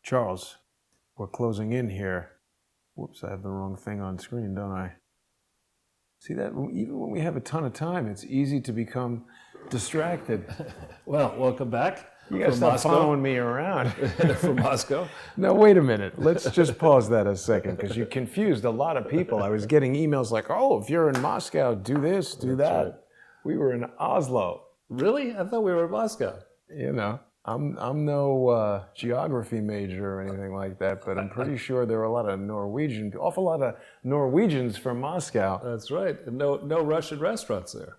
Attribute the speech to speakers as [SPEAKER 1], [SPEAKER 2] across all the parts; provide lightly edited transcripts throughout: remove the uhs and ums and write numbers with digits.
[SPEAKER 1] Charles, we're closing in here. Whoops, I have the wrong thing on screen, don't I? See that? Even when we have a ton of time, it's easy to become distracted.
[SPEAKER 2] Well, welcome back.
[SPEAKER 1] You gotta stop following me around.
[SPEAKER 2] From Moscow.
[SPEAKER 1] No, wait a minute. Let's just pause that a second, because you confused a lot of people. I was getting emails like, oh, if you're in Moscow, do this, do that. Right. We were in Oslo.
[SPEAKER 2] Really? I thought we were in Moscow.
[SPEAKER 1] You know, I'm no geography major or anything like that, but I'm pretty sure there were a lot of awful lot of Norwegians from Moscow.
[SPEAKER 2] That's right. And no Russian restaurants there.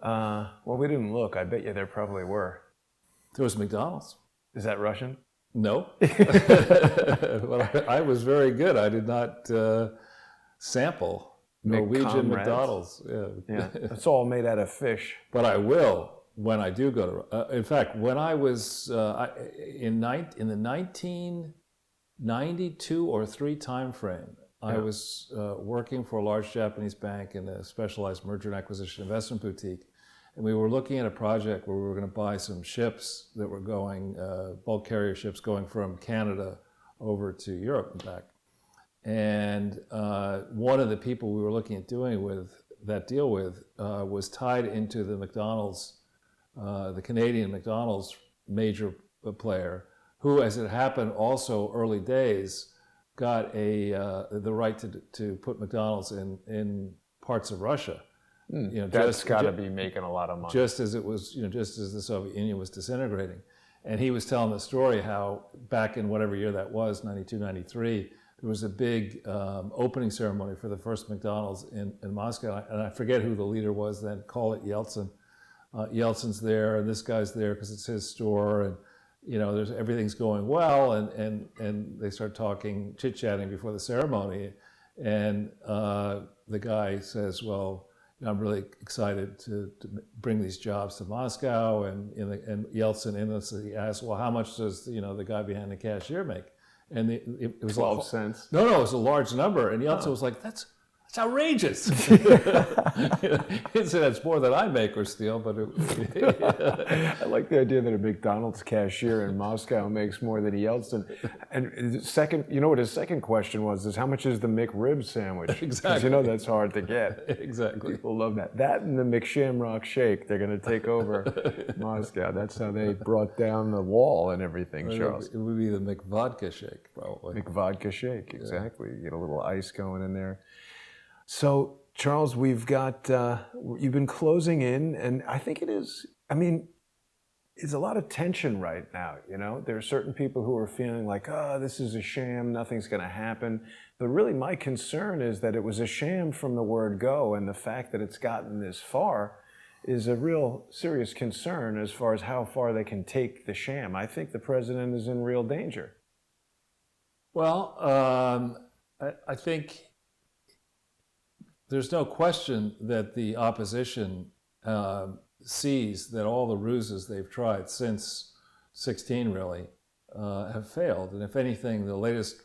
[SPEAKER 1] Well, we didn't look. I bet you there probably were.
[SPEAKER 2] There was McDonald's.
[SPEAKER 1] Is that Russian?
[SPEAKER 2] No. Well, I was very good. I did not sample Norwegian McDonald's.
[SPEAKER 1] Yeah, it's all made out of fish.
[SPEAKER 2] But I will when I do go to. In fact, when I was in the 1992 or 3 time frame, I was working for a large Japanese bank in a specialized merger and acquisition investment boutique. And we were looking at a project where we were going to buy some ships that were going, bulk carrier ships going from Canada over to Europe and back. And one of the people we were looking at doing that deal with was tied into the McDonald's, the Canadian McDonald's major player, who, as it happened, also early days, got the right to put McDonald's in parts of Russia.
[SPEAKER 1] You know, that's got to be making a lot of money.
[SPEAKER 2] Just as it was, just as the Soviet Union was disintegrating. And he was telling the story how back in whatever year that was, 92, 93, there was a big opening ceremony for the first McDonald's in Moscow. And I forget who the leader was then, call it Yeltsin. Yeltsin's there, and this guy's there because it's his store. And, everything's going well. And they start talking, chit-chatting before the ceremony. And the guy says, well, I'm really excited to bring these jobs to Moscow, and Yeltsin innocently asked, "Well, how much does the guy behind the cashier make?" And it was
[SPEAKER 1] 12 cents.
[SPEAKER 2] No, it was a large number, and Yeltsin was like, "That's outrageous." He said, "That's more than I make or steal," but
[SPEAKER 1] I like the idea that a McDonald's cashier in Moscow makes more than Yeltsin. And second, what his second question was how much is the McRib sandwich?
[SPEAKER 2] Exactly.
[SPEAKER 1] Because that's hard to get.
[SPEAKER 2] Exactly.
[SPEAKER 1] People love that. That and the McShamrock Shake, they're going to take over Moscow. That's how they brought down the wall and everything, Charles.
[SPEAKER 2] It would be the McVodka Shake, probably.
[SPEAKER 1] McVodka Shake, exactly. You get a little ice going in there. So, Charles, we've got, you've been closing in, and I think it's a lot of tension right now, There are certain people who are feeling like, this is a sham, nothing's going to happen. But really, my concern is that it was a sham from the word go, and the fact that it's gotten this far is a real serious concern as far as how far they can take the sham. I think the president is in real danger.
[SPEAKER 2] Well, I think there's no question that the opposition sees that all the ruses they've tried since 2016 really have failed. And if anything, the latest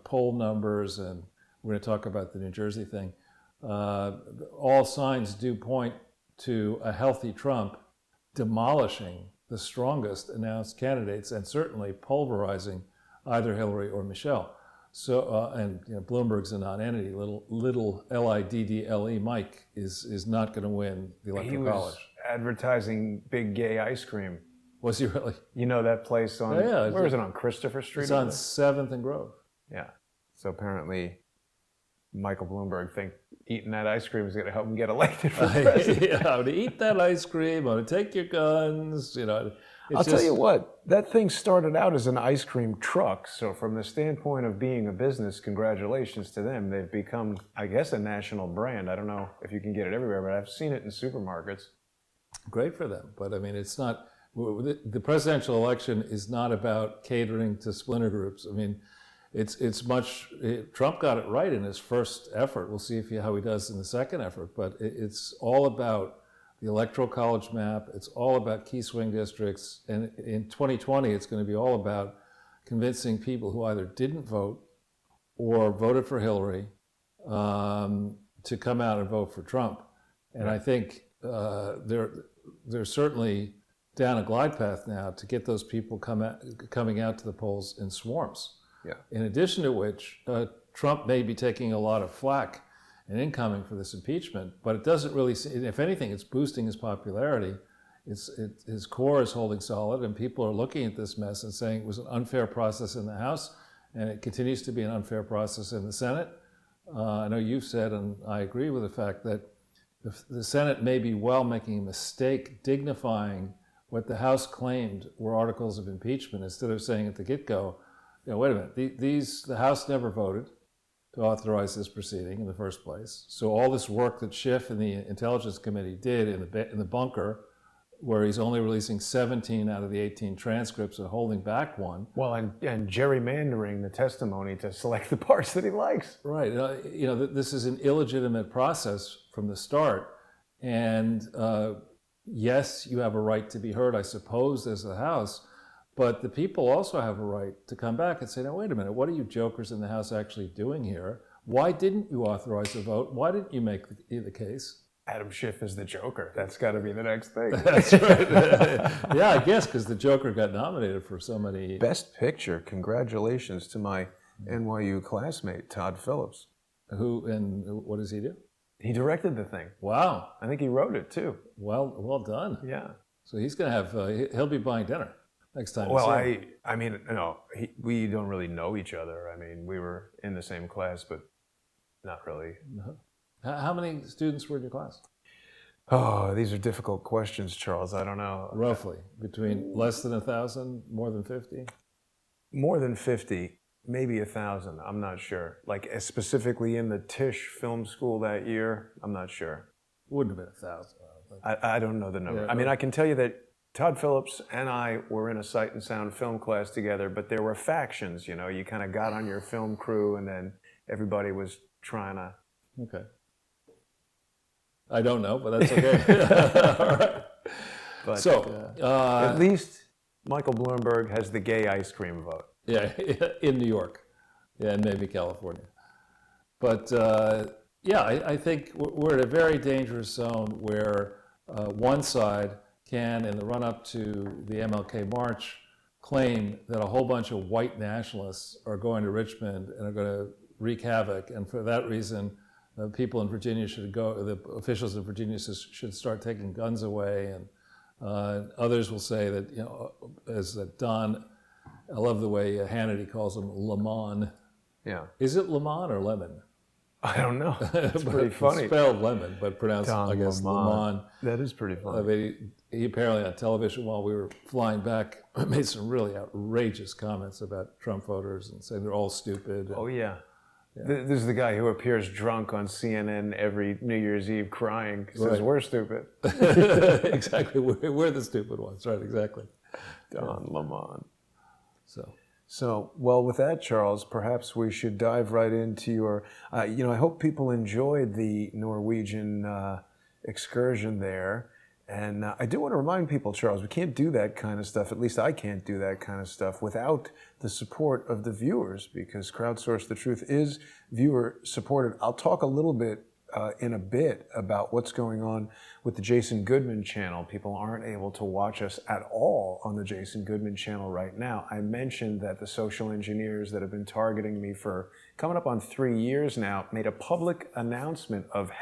[SPEAKER 2] poll numbers, and we're going to talk about the New Jersey thing, all signs do point to a healthy Trump demolishing the strongest announced candidates and certainly pulverizing either Hillary or Michelle. So Bloomberg's a non-entity. Little Liddle Mike is not going to win the electoral college.
[SPEAKER 1] He was advertising big gay ice cream.
[SPEAKER 2] Was he really?
[SPEAKER 1] That place on where is it, on Christopher Street?
[SPEAKER 2] It's on 7th and Grove.
[SPEAKER 1] Yeah. So apparently, Michael Bloomberg thinks eating that ice cream is going to help him get elected for president.
[SPEAKER 2] I'm going to eat that ice cream. I'm going to take your guns.
[SPEAKER 1] I'll tell you what, that thing started out as an ice cream truck. So from the standpoint of being a business, congratulations to them. They've become, I guess, a national brand. I don't know if you can get it everywhere, but I've seen it in supermarkets.
[SPEAKER 2] Great for them. But it's not, the presidential election is not about catering to splinter groups. Trump got it right in his first effort. We'll see how he does in the second effort. But it's all about the electoral college map. It's all about key swing districts. And in 2020, it's going to be all about convincing people who either didn't vote or voted for Hillary to come out and vote for Trump. And I think there's certainly down a glide path now to get those people coming out to the polls in swarms.
[SPEAKER 1] Yeah.
[SPEAKER 2] In addition to which, Trump may be taking a lot of flack and incoming for this impeachment, but it doesn't really, if anything, it's boosting his popularity. His core is holding solid, and people are looking at this mess and saying it was an unfair process in the House, and it continues to be an unfair process in the Senate. I know you've said, and I agree with the fact that the Senate may be well making a mistake dignifying what the House claimed were articles of impeachment instead of saying at the get-go, wait a minute, the House never voted to authorize this proceeding in the first place. So all this work that Schiff and the Intelligence Committee did in the bunker, where he's only releasing 17 out of the 18 transcripts and holding back one.
[SPEAKER 1] Well, and gerrymandering the testimony to select the parts that he likes.
[SPEAKER 2] Right. This is an illegitimate process from the start. And yes, you have a right to be heard, I suppose, as the House. But the people also have a right to come back and say, now, wait a minute, what are you jokers in the House actually doing here? Why didn't you authorize a vote? Why didn't you make the case?
[SPEAKER 1] Adam Schiff is the Joker. That's got to be the next thing.
[SPEAKER 2] That's right. Yeah, I guess, because the Joker got nominated for so many.
[SPEAKER 1] Best Picture. Congratulations to my NYU classmate, Todd Phillips.
[SPEAKER 2] Who, and what does he do?
[SPEAKER 1] He directed the thing.
[SPEAKER 2] Wow.
[SPEAKER 1] I think he wrote it too.
[SPEAKER 2] Well done.
[SPEAKER 1] Yeah.
[SPEAKER 2] So he's going to have, he'll be buying dinner next time.
[SPEAKER 1] Well, I mean, we don't really know each other. I mean, we were in the same class, but not really.
[SPEAKER 2] No. How many students were in your class?
[SPEAKER 1] Oh, these are difficult questions, Charles. I don't know.
[SPEAKER 2] Roughly, between less than 1,000, more than 50?
[SPEAKER 1] More than 50, maybe 1,000. I'm not sure. Like specifically in the Tisch Film School that year, I'm not sure.
[SPEAKER 2] Wouldn't have been 1,000.
[SPEAKER 1] I don't know the number.
[SPEAKER 2] Yeah,
[SPEAKER 1] I mean, I can tell you that Todd Phillips and I were in a Sight and Sound film class together, but there were factions. You kind of got on your film crew, and then everybody was trying to.
[SPEAKER 2] Okay. I don't know, but that's okay. All right.
[SPEAKER 1] But,
[SPEAKER 2] so,
[SPEAKER 1] at least Michael Bloomberg has the gay ice cream vote.
[SPEAKER 2] Yeah, in New York. Yeah, and maybe California. But I think we're at a very dangerous zone where one side can, in the run-up to the MLK March, claim that a whole bunch of white nationalists are going to Richmond and are going to wreak havoc, and for that reason, people in Virginia should go, the officials in Virginia should start taking guns away, and others will say that, as Don, I love the way Hannity calls him Lemon.
[SPEAKER 1] Yeah.
[SPEAKER 2] Is it Lemon or Lemon?
[SPEAKER 1] I don't know. It's pretty funny.
[SPEAKER 2] Spelled lemon, but pronounced, I guess, Lemon.
[SPEAKER 1] That is pretty funny.
[SPEAKER 2] I mean, he apparently on television while we were flying back made some really outrageous comments about Trump voters and saying they're all stupid.
[SPEAKER 1] Oh, yeah. This is the guy who appears drunk on CNN every New Year's Eve crying. He says, we're stupid.
[SPEAKER 2] Exactly. We're the stupid ones. Right, exactly.
[SPEAKER 1] Don Lemon.
[SPEAKER 2] So,
[SPEAKER 1] well, with that, Charles, perhaps we should dive right into your, I hope people enjoyed the Norwegian excursion there. And I do want to remind people, Charles, we can't do that kind of stuff, at least I can't do that kind of stuff without the support of the viewers, because Crowdsource the Truth is viewer supported. I'll talk a little bit in a bit about what's going on with the Jason Goodman channel. People aren't able to watch us at all on the Jason Goodman channel right now. I mentioned that the social engineers that have been targeting me for coming up on 3 years now made a public announcement of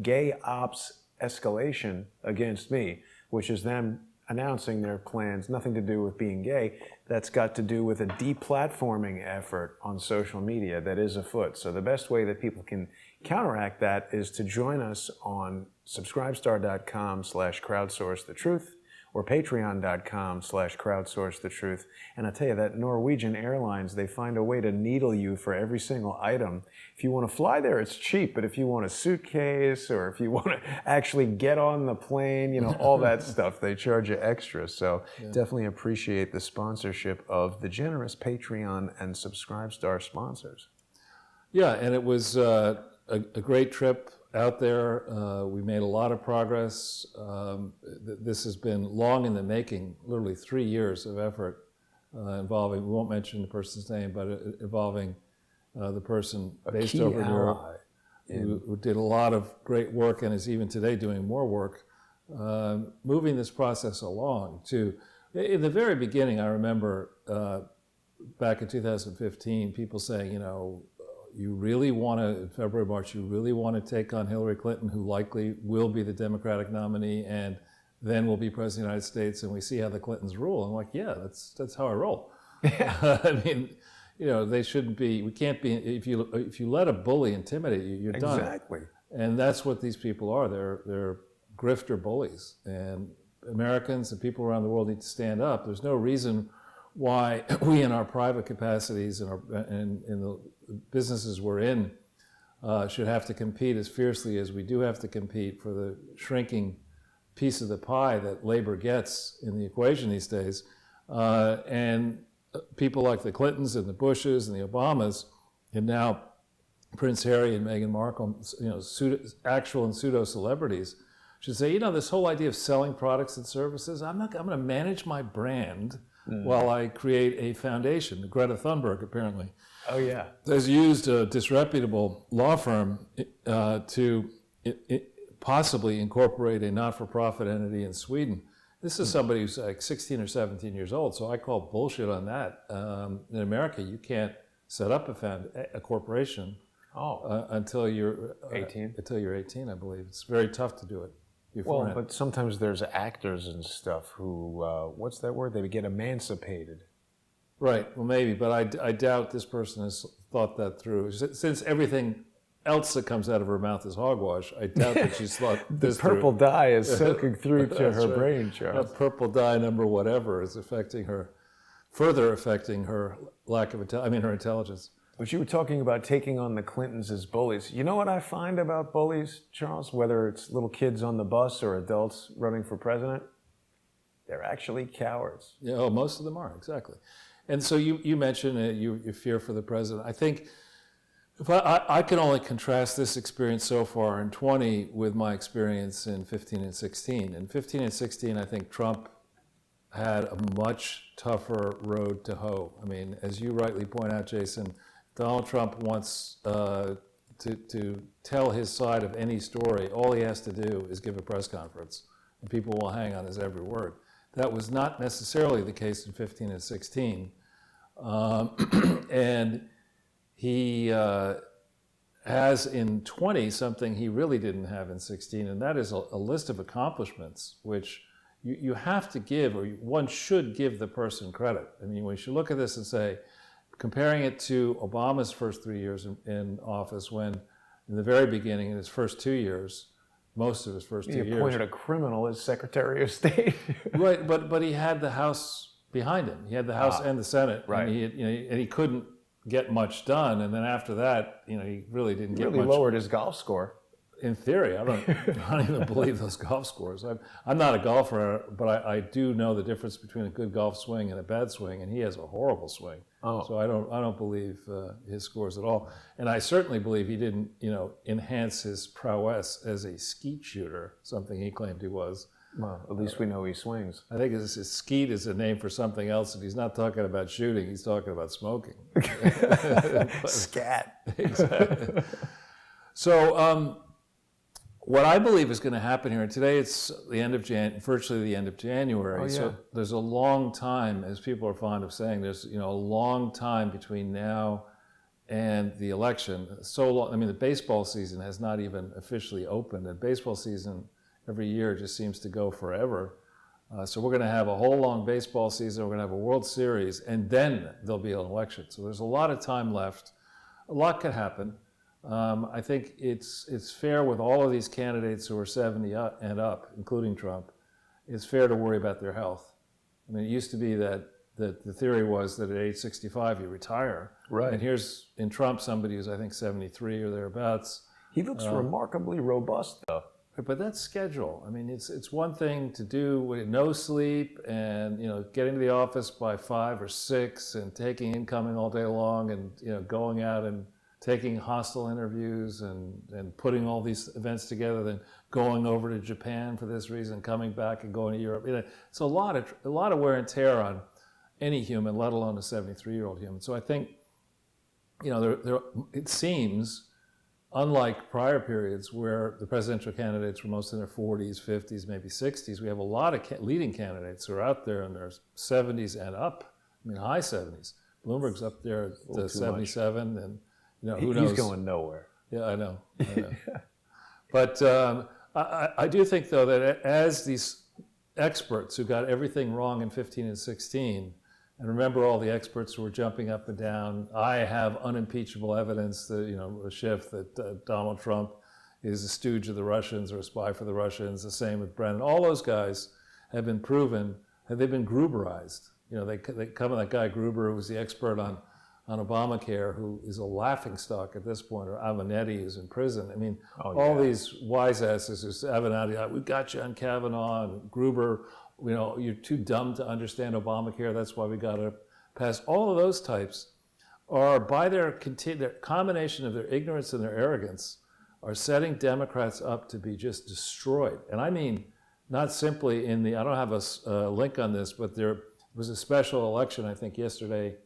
[SPEAKER 1] #GayOps escalation against me, which is them announcing their plans, nothing to do with being gay. That's got to do with a deplatforming effort on social media that is afoot. So the best way that people can counteract that is to join us on subscribestar.com/crowdsourcethetruth or patreon.com/crowdsourcethetruth. And I tell you that Norwegian Airlines, they find a way to needle you for every single item. If you want to fly there, it's cheap, but if you want a suitcase or if you want to actually get on the plane, all that stuff, they charge you extra. So definitely appreciate the sponsorship of the generous Patreon and Subscribestar sponsors.
[SPEAKER 2] Yeah, and it was a great trip out there. We made a lot of progress. This has been long in the making, literally 3 years of effort involving, we won't mention the person's name, but involving the person based over in Europe who did a lot of great work and is even today doing more work moving this process along. In the very beginning, I remember back in 2015, people saying, you really want to, in February, March, you really want to take on Hillary Clinton, who likely will be the Democratic nominee and then will be president of the United States, and we see how the Clintons rule. I'm like, yeah, that's how I roll. Yeah. I mean, they shouldn't be, we can't be, if you let a bully intimidate you, you're done.
[SPEAKER 1] Exactly.
[SPEAKER 2] And that's what these people are. They're grifter bullies. And Americans and people around the world need to stand up. There's no reason why we in our private capacities and in the businesses we're in should have to compete as fiercely as we do have to compete for the shrinking piece of the pie that labor gets in the equation these days. And people like the Clintons and the Bushes and the Obamas, and now Prince Harry and Meghan Markle, actual and pseudo celebrities, should say, this whole idea of selling products and services, I'm going to manage my brand while I create a foundation. Greta Thunberg, apparently, has used a disreputable law firm to possibly incorporate a not-for-profit entity in Sweden. This is somebody who's like 16 or 17 years old, so I call bullshit on that. In America, you can't set up a corporation until you're 18. Until you're 18, I believe. It's very tough to do it.
[SPEAKER 1] Well, but sometimes there's actors and stuff who, what's that word? They get emancipated.
[SPEAKER 2] Right, well maybe, but I doubt this person has thought that through. Since everything else that comes out of her mouth is hogwash, I doubt that she's thought this through.
[SPEAKER 1] The purple dye is soaking through to her brain, Charles.
[SPEAKER 2] That purple dye number whatever is further affecting her her intelligence.
[SPEAKER 1] But you were talking about taking on the Clintons as bullies. You know what I find about bullies, Charles? Whether it's little kids on the bus or adults running for president, they're actually cowards.
[SPEAKER 2] Yeah, most of them are, exactly. And so you mentioned you fear for the president. I think if I can only contrast this experience so far in 20 with my experience in 15 and 16. In 15 and 16, I think Trump had a much tougher road to hoe. I mean, as you rightly point out, Jason, Donald Trump wants to tell his side of any story. All he has to do is give a press conference, and people will hang on his every word. That was not necessarily the case in 15 and 16. And he has in 20 something he really didn't have in 16, and that is a list of accomplishments, which you have to give, or one should give the person credit. I mean, we should look at this and say, comparing it to Obama's first 3 years in office, when in the very beginning, in his first 2 years, most of his first 2 years.
[SPEAKER 1] He appointed a criminal as Secretary of State.
[SPEAKER 2] Right, but he had the House behind him. He had the House and the Senate.
[SPEAKER 1] Right.
[SPEAKER 2] And he couldn't get much done. And then after that, he really didn't get much.
[SPEAKER 1] Really lowered his golf score.
[SPEAKER 2] In theory, I don't even believe those golf scores. I'm not a golfer, but I do know the difference between a good golf swing and a bad swing, and he has a horrible swing. Oh. So I don't believe his scores at all. And I certainly believe he didn't, enhance his prowess as a skeet shooter, something he claimed he was.
[SPEAKER 1] Well, at least we know he swings.
[SPEAKER 2] I think his skeet is a name for something else, and he's not talking about shooting, he's talking about smoking.
[SPEAKER 1] Scat.
[SPEAKER 2] Exactly. So, what I believe is going to happen here, and today it's the end of virtually the end of January.
[SPEAKER 1] Oh, yeah.
[SPEAKER 2] So there's a long time, as people are fond of saying, there's a long time between now and the election. So long. I mean, the baseball season has not even officially opened, and baseball season every year just seems to go forever. So we're going to have a whole long baseball season. We're going to have a World Series, and then there'll be an election. So there's a lot of time left. A lot could happen. I think it's fair with all of these candidates who are 70 and up, including Trump, it's fair to worry about their health. I mean, it used to be that the theory was that at age 65 you retire.
[SPEAKER 1] Right.
[SPEAKER 2] And here's, in Trump, somebody who's I think 73 or thereabouts.
[SPEAKER 1] He looks remarkably robust, though.
[SPEAKER 2] But that's schedule. I mean, it's one thing to do with no sleep and getting to the office by 5 or 6 and taking incoming all day long and going out and taking hostile interviews and putting all these events together, then going over to Japan for this reason, coming back and going to Europe. It's a lot of wear and tear on any human, let alone a 73-year-old human. So I think, it seems unlike prior periods where the presidential candidates were most in their 40s, 50s, maybe 60s, we have a lot of leading candidates who are out there in their 70s and up. I mean, high 70s. Bloomberg's up there to 77, and who knows?
[SPEAKER 1] He's going nowhere.
[SPEAKER 2] Yeah, I know. But I do think, though, that as these experts who got everything wrong in 15 and 16, and remember all the experts who were jumping up and down, I have unimpeachable evidence that, Schiff, that Donald Trump is a stooge of the Russians or a spy for the Russians, the same with Brennan. All those guys have been proven, and they've been Gruberized. They come, that guy Gruber, who was the expert on Obamacare, who is a laughingstock at this point, or Avenatti, who's in prison. I mean, all these wise asses who Avenatti, we got you on Kavanaugh, and Gruber, you're too dumb to understand Obamacare, that's why we got to pass. All of those types are, by their combination of their ignorance and their arrogance, are setting Democrats up to be just destroyed. And I mean, not simply I don't have a link on this, but there was a special election, I think yesterday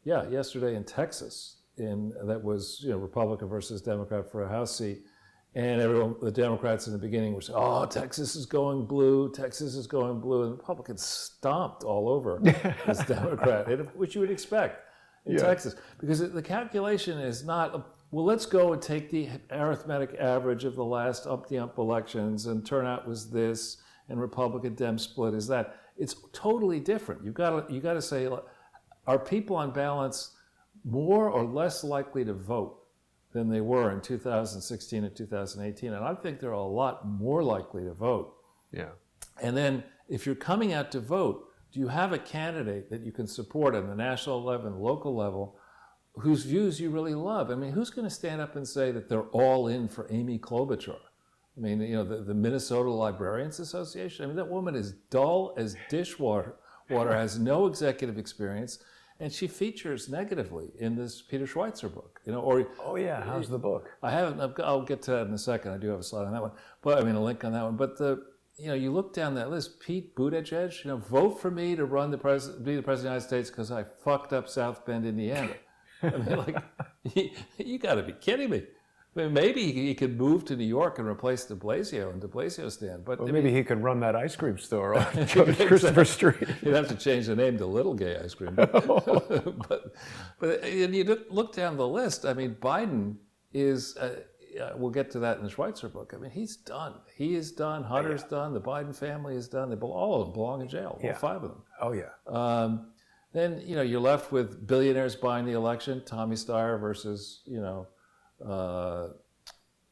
[SPEAKER 2] in Texas, that was Republican versus Democrat for a House seat, and the Democrats in the beginning were saying, "Oh, Texas is going blue, Texas is going blue," and the Republicans stomped all over this Democrat, which you would expect in Texas, because the calculation is not, well, let's go and take the arithmetic average of the last up-the-ump elections, and turnout was this, and Republican-Dem split is that. It's totally different. You got to say, are people on balance more or less likely to vote than they were in 2016 and 2018? And I think they're a lot more likely to vote.
[SPEAKER 1] Yeah.
[SPEAKER 2] And then if you're coming out to vote, do you have a candidate that you can support on the national level and local level whose views you really love? I mean, who's going to stand up and say that they're all in for Amy Klobuchar? I mean, the Minnesota Librarians Association, I mean, that woman is dull as dishwater, has no executive experience, and she features negatively in this Peter Schweitzer book.
[SPEAKER 1] How's the book?
[SPEAKER 2] I haven't. I'll get to that in a second. I do have a slide on that one, but a link on that one. But you look down that list. Pete Buttigieg, vote for me to be the president of the United States because I fucked up South Bend, Indiana. I mean, you got to be kidding me. I mean, maybe he could move to New York and replace de Blasio and de Blasio stand. But
[SPEAKER 1] maybe he could run that ice cream store on Christopher Street.
[SPEAKER 2] You'd have to change the name to Little Gay Ice Cream. But and you look down the list. I mean, Biden is. We'll get to that in the Schweitzer book. I mean, he's done. He is done. Hunter's done. The Biden family is done. All of them belong in jail. All 5 of them.
[SPEAKER 1] Oh yeah.
[SPEAKER 2] Then you're left with billionaires buying the election. Tommy Steyer versus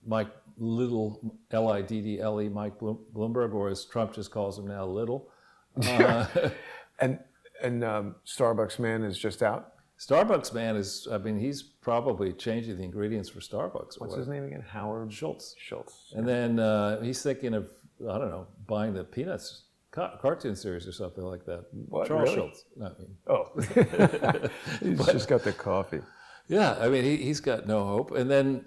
[SPEAKER 2] Mike Little, L-I-D-D-L-E, Mike Bloomberg, or as Trump just calls him now, Little.
[SPEAKER 1] And Starbucks Man is just out?
[SPEAKER 2] Starbucks Man he's probably changing the ingredients for Starbucks.
[SPEAKER 1] What's his name again? Howard
[SPEAKER 2] Schultz.
[SPEAKER 1] And
[SPEAKER 2] then he's thinking of, I don't know, buying the Peanuts cartoon series or something like that.
[SPEAKER 1] What,
[SPEAKER 2] Charles
[SPEAKER 1] really?
[SPEAKER 2] Schultz.
[SPEAKER 1] He's just got the coffee.
[SPEAKER 2] Yeah, I mean, he's got no hope. And then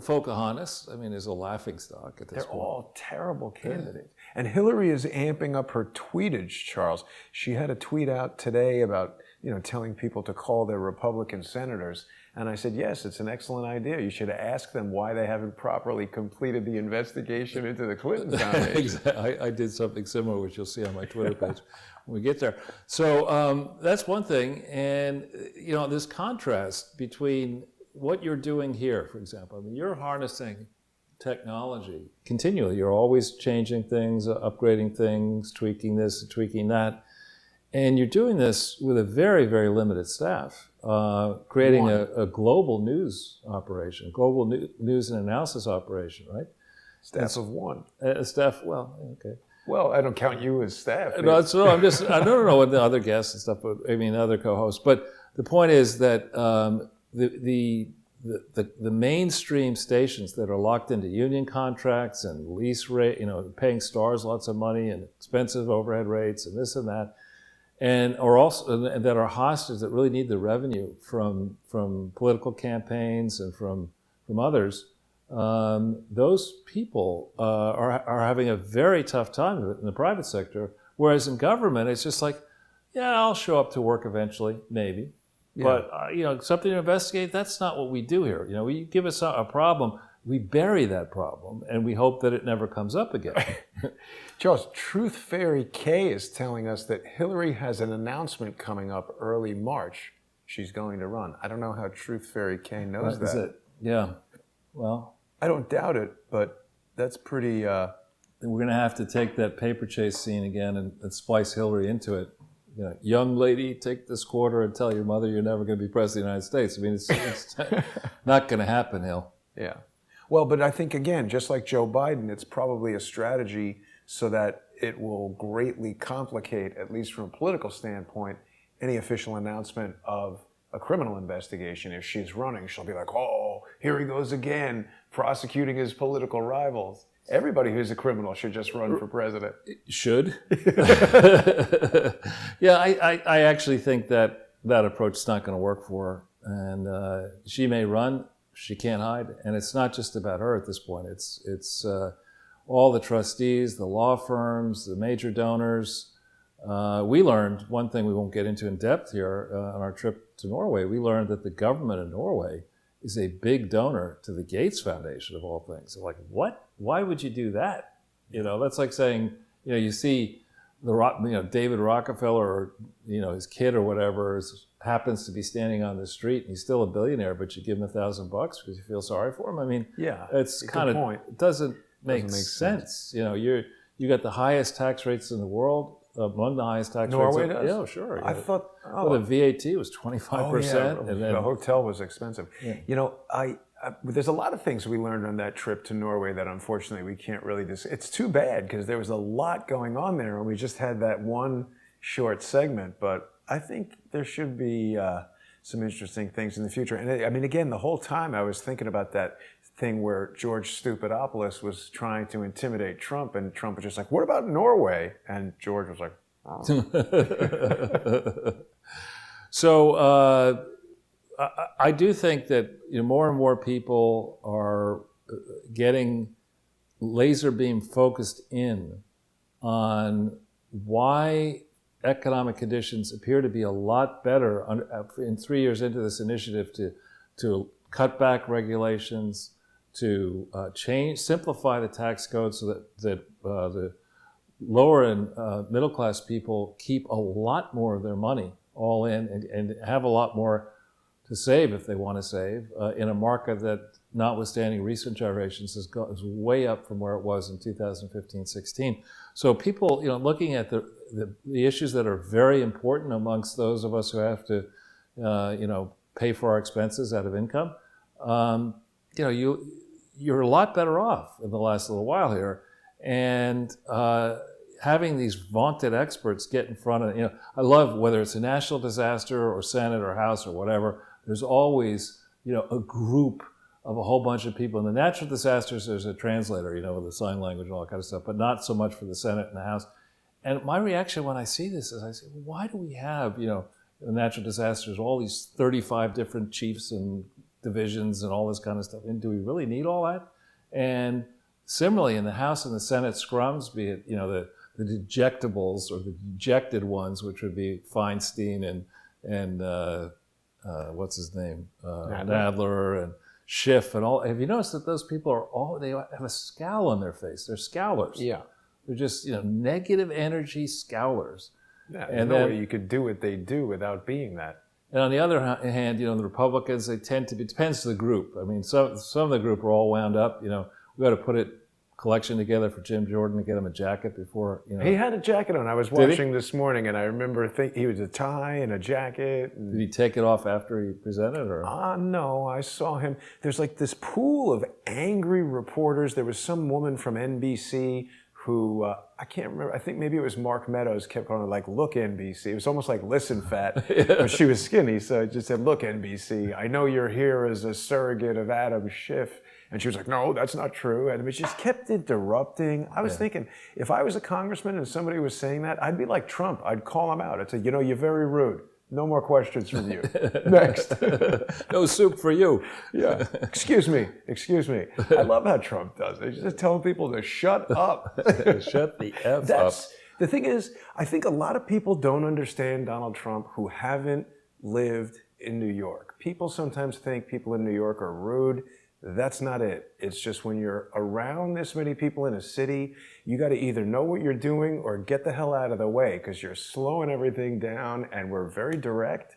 [SPEAKER 2] Pocahontas, is a laughingstock at this point.
[SPEAKER 1] They're all terrible candidates. And Hillary is amping up her tweetage, Charles. She had a tweet out today about, telling people to call their Republican senators. And I said, yes, it's an excellent idea. You should ask them why they haven't properly completed the investigation into the Clinton nomination.
[SPEAKER 2] Exactly. I did something similar, which you'll see on my Twitter page when we get there. So that's one thing. And, this contrast between what you're doing here, for example. You're harnessing technology continually. You're always changing things, upgrading things, tweaking this, tweaking that. And you're doing this with a very, very limited staff, creating a global news operation, global news and analysis operation, right?
[SPEAKER 1] Staff of one.
[SPEAKER 2] Staff, well, okay.
[SPEAKER 1] Well, I don't count you as staff.
[SPEAKER 2] No, so I'm just, I don't know what the other guests and stuff, other co-hosts. But the point is that the mainstream stations that are locked into union contracts and lease rate, paying stars lots of money and expensive overhead rates and this and that, and that are hostage, that really need the revenue from political campaigns and from others. Those people are having a very tough time in the private sector, whereas in government it's just like, yeah, I'll show up to work eventually, maybe. But something to investigate. That's not what we do here. We give us a problem, we bury that problem, and we hope that it never comes up again.
[SPEAKER 1] Charles, Truth Fairy K is telling us that Hillary has an announcement coming up early March. She's going to run. I don't know how Truth Fairy K knows that.
[SPEAKER 2] Is it? Yeah. Well,
[SPEAKER 1] I don't doubt it, but that's pretty...
[SPEAKER 2] We're going to have to take that paper chase scene again and splice Hillary into it. Young lady, take this quarter and tell your mother you're never going to be president of the United States. I mean, it's not going to happen, Hill.
[SPEAKER 1] Yeah. Well, but I think, again, just like Joe Biden, it's probably a strategy so that it will greatly complicate, at least from a political standpoint, any official announcement of a criminal investigation. If she's running, she'll be like, oh, here he goes again, prosecuting his political rivals. Everybody who's a criminal should just run for president.
[SPEAKER 2] Should. Yeah, I actually think that approach is not going to work for her. And she may run, she can't hide. And it's not just about her at this point. It's all the trustees, the law firms, the major donors. We learned one thing we won't get into in depth here on our trip to Norway. We learned that the government of Norway is a big donor to the Gates Foundation, of all things. So like, what? Why would you do that? That's like saying, you see David Rockefeller or, his kid or whatever happens to be standing on the street and he's still a billionaire, but you give him $1,000 because you feel sorry for him. I mean,
[SPEAKER 1] yeah,
[SPEAKER 2] it's kind of, it doesn't make sense. You got the highest tax rates in the world. Among the highest tax
[SPEAKER 1] Norway
[SPEAKER 2] rates.
[SPEAKER 1] Does?
[SPEAKER 2] Yeah, sure.
[SPEAKER 1] I thought
[SPEAKER 2] the VAT was 25%.
[SPEAKER 1] And then the hotel was expensive. Yeah. There's a lot of things we learned on that trip to Norway that unfortunately we can't really it's too bad because there was a lot going on there and we just had that one short segment. But I think there should be some interesting things in the future. And I mean, again, the whole time I was thinking about that thing where George Stupidopoulos was trying to intimidate Trump, and Trump was just like, what about Norway? And George was like, oh.
[SPEAKER 2] So I do think that more and more people are getting laser beam focused in on why economic conditions appear to be a lot better in 3 years into this initiative to cut back regulations, to simplify the tax code so that the lower and middle class people keep a lot more of their money all in and have a lot more to save if they want to save in a market that, notwithstanding recent gyrations, is way up from where it was in 2015-16. So people, looking at the issues that are very important amongst those of us who have to, pay for our expenses out of income, you're a lot better off in the last little while here. And having these vaunted experts get in front of, I love whether it's a national disaster or Senate or House or whatever, there's always, a group of a whole bunch of people. In the natural disasters, there's a translator, with the sign language and all that kind of stuff, but not so much for the Senate and the House. And my reaction when I see this is I say, well, why do we have, the natural disasters, all these 35 different chiefs and divisions and all this kind of stuff? And do we really need all that? And similarly, in the House and the Senate scrums, be it, the dejectables or the dejected ones, which would be Feinstein and what's his name? Nadler and Schiff and all. Have you noticed that those people they have a scowl on their face? They're scowlers.
[SPEAKER 1] Yeah.
[SPEAKER 2] They're just, negative energy scowlers.
[SPEAKER 1] Yeah, and no way you could do what they do without being that.
[SPEAKER 2] And on the other hand, the Republicans, they tend to be, depends on the group. I mean, some of the group are all wound up. We got to put a collection together for Jim Jordan to get him a jacket before,
[SPEAKER 1] He had a jacket on. I was watching this morning, and I remember he was a tie and a jacket. And...
[SPEAKER 2] Did he take it off after he presented, or?
[SPEAKER 1] No, I saw him. There's like this pool of angry reporters. There was some woman from NBC who, I can't remember, I think maybe it was Mark Meadows, kept going like, look, NBC. It was almost like, listen, fat. But she was skinny, so it just said, look, NBC, I know you're here as a surrogate of Adam Schiff. And she was like, no, that's not true. And it just kept interrupting. I was thinking, if I was a congressman and somebody was saying that, I'd be like Trump. I'd call him out. I'd say, you're very rude. No more questions from you. Next.
[SPEAKER 2] No soup for you.
[SPEAKER 1] Yeah. Excuse me. I love how Trump does it. He's just telling people to shut up.
[SPEAKER 2] Shut the F up.
[SPEAKER 1] The thing is, I think a lot of people don't understand Donald Trump who haven't lived in New York. People sometimes think people in New York are rude. That's not it. It's just when you're around this many people in a city, you got to either know what you're doing or get the hell out of the way, because you're slowing everything down, and we're very direct.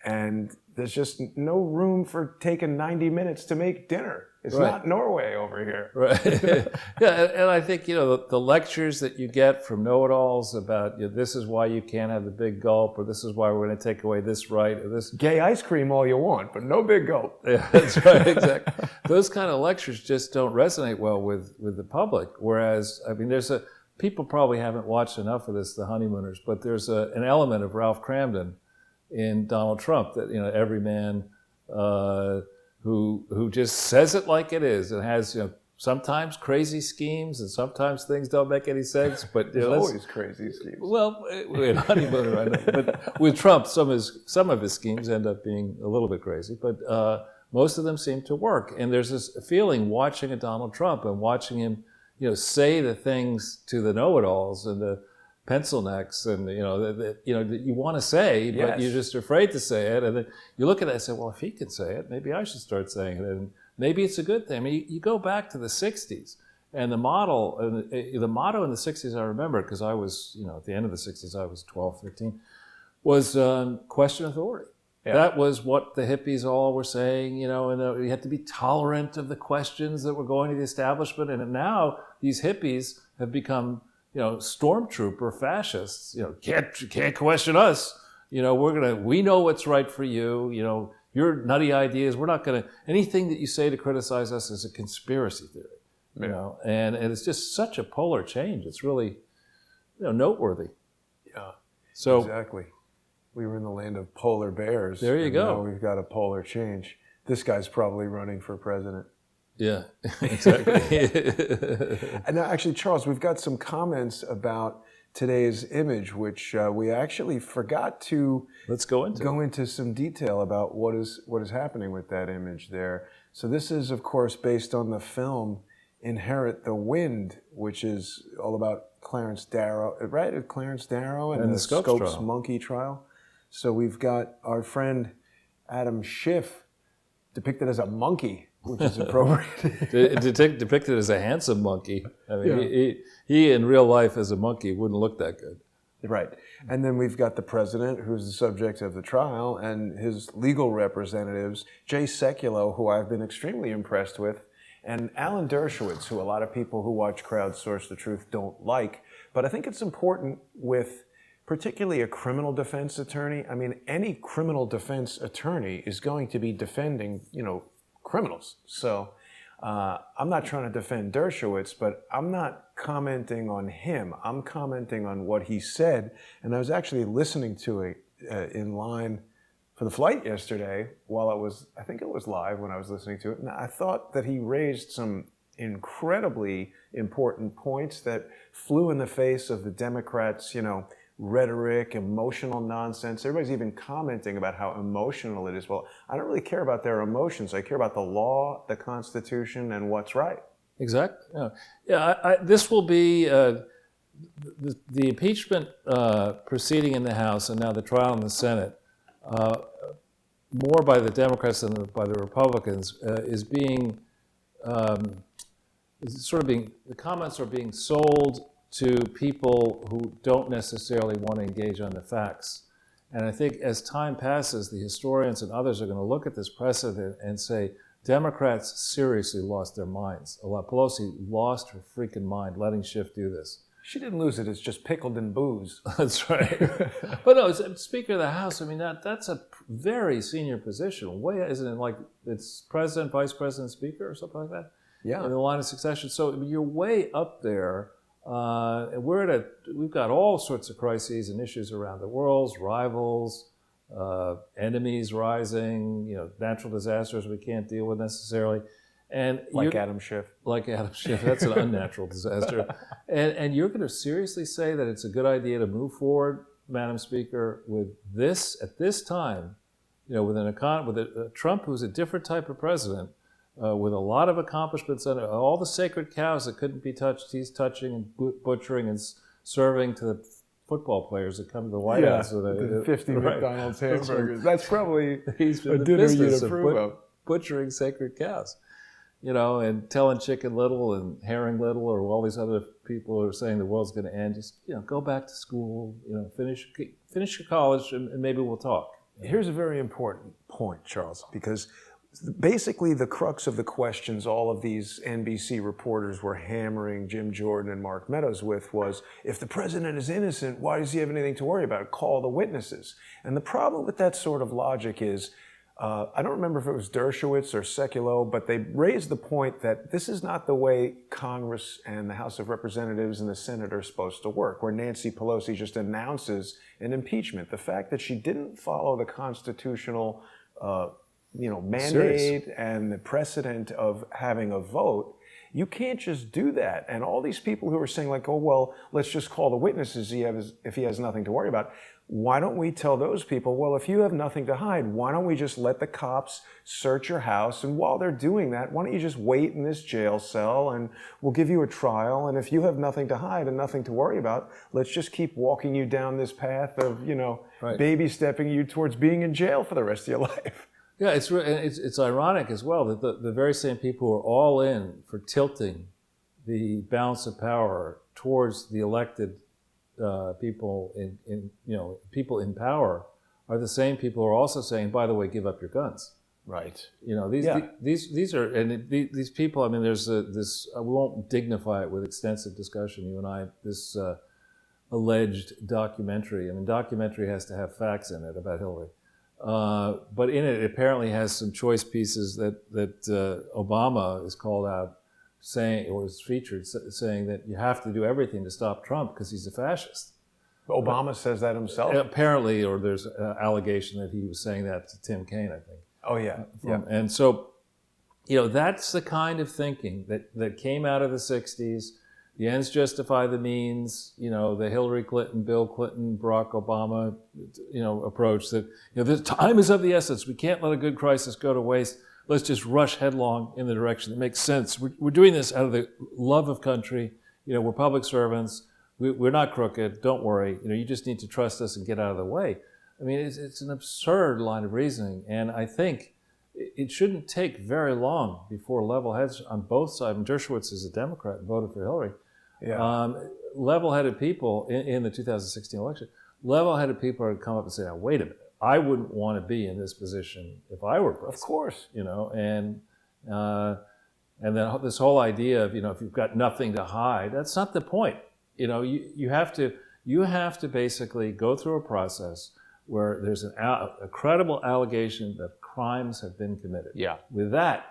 [SPEAKER 1] And there's just no room for taking 90 minutes to make dinner. It's not Norway over here.
[SPEAKER 2] Right. Yeah, and I think, the lectures that you get from know-it-alls about, this is why you can't have the big gulp, or this is why we're going to take away this right, or this.
[SPEAKER 1] Gay ice cream all you want, but no big gulp.
[SPEAKER 2] Yeah, that's right, exactly. Those kind of lectures just don't resonate well with the public. Whereas, I mean, people probably haven't watched enough of this, The Honeymooners, but there's an element of Ralph Cramden in Donald Trump that, every man who just says it like it is and has, sometimes crazy schemes and sometimes things don't make any sense. But
[SPEAKER 1] there's always crazy schemes.
[SPEAKER 2] Well, in Honeymooner, I know. But with Trump, some of his schemes end up being a little bit crazy. But most of them seem to work. And there's this feeling watching a Donald Trump and watching him, say the things to the know-it-alls and the pencil necks and that you want to say, but you're just afraid to say it. And then you look at it and say, well, if he can say it, maybe I should start saying it. And maybe it's a good thing. I mean, you go back to the 60s, and the motto in the 60s, I remember, because I was, at the end of the 60s, I was 12, 13, was question authority. Yeah. That was what the hippies all were saying, and you had to be tolerant of the questions that were going to the establishment. And now these hippies have become, stormtrooper fascists. Can't question us. We know what's right for you. Your nutty ideas. We're not going to, anything that you say to criticize us is a conspiracy theory. And it's just such a polar change. It's really, noteworthy.
[SPEAKER 1] Yeah.
[SPEAKER 2] So
[SPEAKER 1] exactly. We were in the land of polar bears.
[SPEAKER 2] There you go.
[SPEAKER 1] Now we've got a polar change. This guy's probably running for president.
[SPEAKER 2] Yeah, exactly.
[SPEAKER 1] And now, actually, Charles, we've got some comments about today's image, which we actually forgot to go into some detail about what is happening with that image there. So this is, of course, based on the film Inherit the Wind, which is all about Clarence Darrow, right? Clarence Darrow and the Scopes monkey trial. So we've got our friend Adam Schiff depicted as a monkey, which is appropriate.
[SPEAKER 2] Depicted as a handsome monkey. I mean, he in real life as a monkey wouldn't look that good.
[SPEAKER 1] Right. And then we've got the president, who's the subject of the trial, and his legal representatives, Jay Sekulow, who I've been extremely impressed with, and Alan Dershowitz, who a lot of people who watch Crowdsource the Truth don't like. But I think it's important with particularly a criminal defense attorney. I mean, any criminal defense attorney is going to be defending, criminals. So I'm not trying to defend Dershowitz, but I'm not commenting on him. I'm commenting on what he said. And I was actually listening to it in line for the flight yesterday while I think it was live when I was listening to it. And I thought that he raised some incredibly important points that flew in the face of the Democrats, rhetoric, emotional nonsense. Everybody's even commenting about how emotional it is. Well, I don't really care about their emotions. I care about the law, the Constitution, and what's right.
[SPEAKER 2] Exactly. Yeah. This will be the impeachment proceeding in the House and now the trial in the Senate, more by the Democrats than by the Republicans, is being the comments are being sold to people who don't necessarily want to engage on the facts. And I think as time passes, the historians and others are going to look at this precedent and say, Democrats seriously lost their minds. Pelosi lost her freaking mind letting Schiff do this.
[SPEAKER 1] She didn't lose it, it's just pickled in booze.
[SPEAKER 2] That's right. But no, as Speaker of the House, I mean, that's a very senior position. Isn't it like it's president, vice president, speaker, or something like that?
[SPEAKER 1] Yeah.
[SPEAKER 2] In the line of succession. So you're way up there. We've got all sorts of crises and issues around the world, rivals, enemies rising, natural disasters we can't deal with necessarily. And
[SPEAKER 1] Adam Schiff.
[SPEAKER 2] Like Adam Schiff, that's an unnatural disaster. And you're going to seriously say that it's a good idea to move forward, Madam Speaker, with this, at this time, with a Trump who's a different type of president, with a lot of accomplishments and all the sacred cows that couldn't be touched, he's touching and butchering and serving to the football players that come to the White House with
[SPEAKER 1] the 50
[SPEAKER 2] right.
[SPEAKER 1] McDonald's hamburgers. That's probably
[SPEAKER 2] He's
[SPEAKER 1] a
[SPEAKER 2] in the
[SPEAKER 1] dinner you'd
[SPEAKER 2] business
[SPEAKER 1] approve of.
[SPEAKER 2] Butchering sacred cows, and telling Chicken Little and Herring Little or all these other people who are saying the world's going to end. Just go back to school, finish your college, and maybe we'll talk.
[SPEAKER 1] Here's a very important point, Charles, because basically the crux of the questions all of these NBC reporters were hammering Jim Jordan and Mark Meadows with was, if the president is innocent, why does he have anything to worry about? Call the witnesses. And the problem with that sort of logic is, I don't remember if it was Dershowitz or Sekulow, but they raised the point that this is not the way Congress and the House of Representatives and the Senate are supposed to work, where Nancy Pelosi just announces an impeachment. The fact that she didn't follow the constitutional mandate and the precedent of having a vote, you can't just do that. And all these people who are saying like, oh, well, let's just call the witnesses if he has nothing to worry about. Why don't we tell those people, well, if you have nothing to hide, why don't we just let the cops search your house? And while they're doing that, why don't you just wait in this jail cell and we'll give you a trial. And if you have nothing to hide and nothing to worry about, let's just keep walking you down this path of,
[SPEAKER 2] right.
[SPEAKER 1] baby stepping you towards being in jail for the rest of your life.
[SPEAKER 2] Yeah, it's ironic as well that the very same people who are all in for tilting the balance of power towards the elected people people in power are the same people who are also saying, by the way, give up your guns.
[SPEAKER 1] Right.
[SPEAKER 2] These are, and these people. I mean, there's this. We won't dignify it with extensive discussion. You and I, this alleged documentary. I mean, documentary has to have facts in it about Hillary. But in it apparently has some choice pieces that Obama is called out saying, or is featured saying that you have to do everything to stop Trump because he's a fascist.
[SPEAKER 1] Obama says that himself?
[SPEAKER 2] Apparently, or there's an allegation that he was saying that to Tim Kaine, I think.
[SPEAKER 1] Oh, yeah.
[SPEAKER 2] And so, that's the kind of thinking that came out of the 60s. The ends justify the means, the Hillary Clinton, Bill Clinton, Barack Obama, approach that, the time is of the essence. We can't let a good crisis go to waste. Let's just rush headlong in the direction that makes sense. We're doing this out of the love of country. We're public servants. We're not crooked. Don't worry. You just need to trust us and get out of the way. I mean, it's an absurd line of reasoning. And I think it shouldn't take very long before level heads on both sides. And Dershowitz is a Democrat and voted for Hillary.
[SPEAKER 1] Yeah.
[SPEAKER 2] Level-headed people in the 2016 election, level-headed people are going to come up and say, now, wait a minute, I wouldn't want to be in this position if I were president.
[SPEAKER 1] Of course.
[SPEAKER 2] And then this whole idea of, if you've got nothing to hide, that's not the point. You have to basically go through a process where there's a credible allegation that crimes have been committed.
[SPEAKER 1] Yeah.
[SPEAKER 2] With that,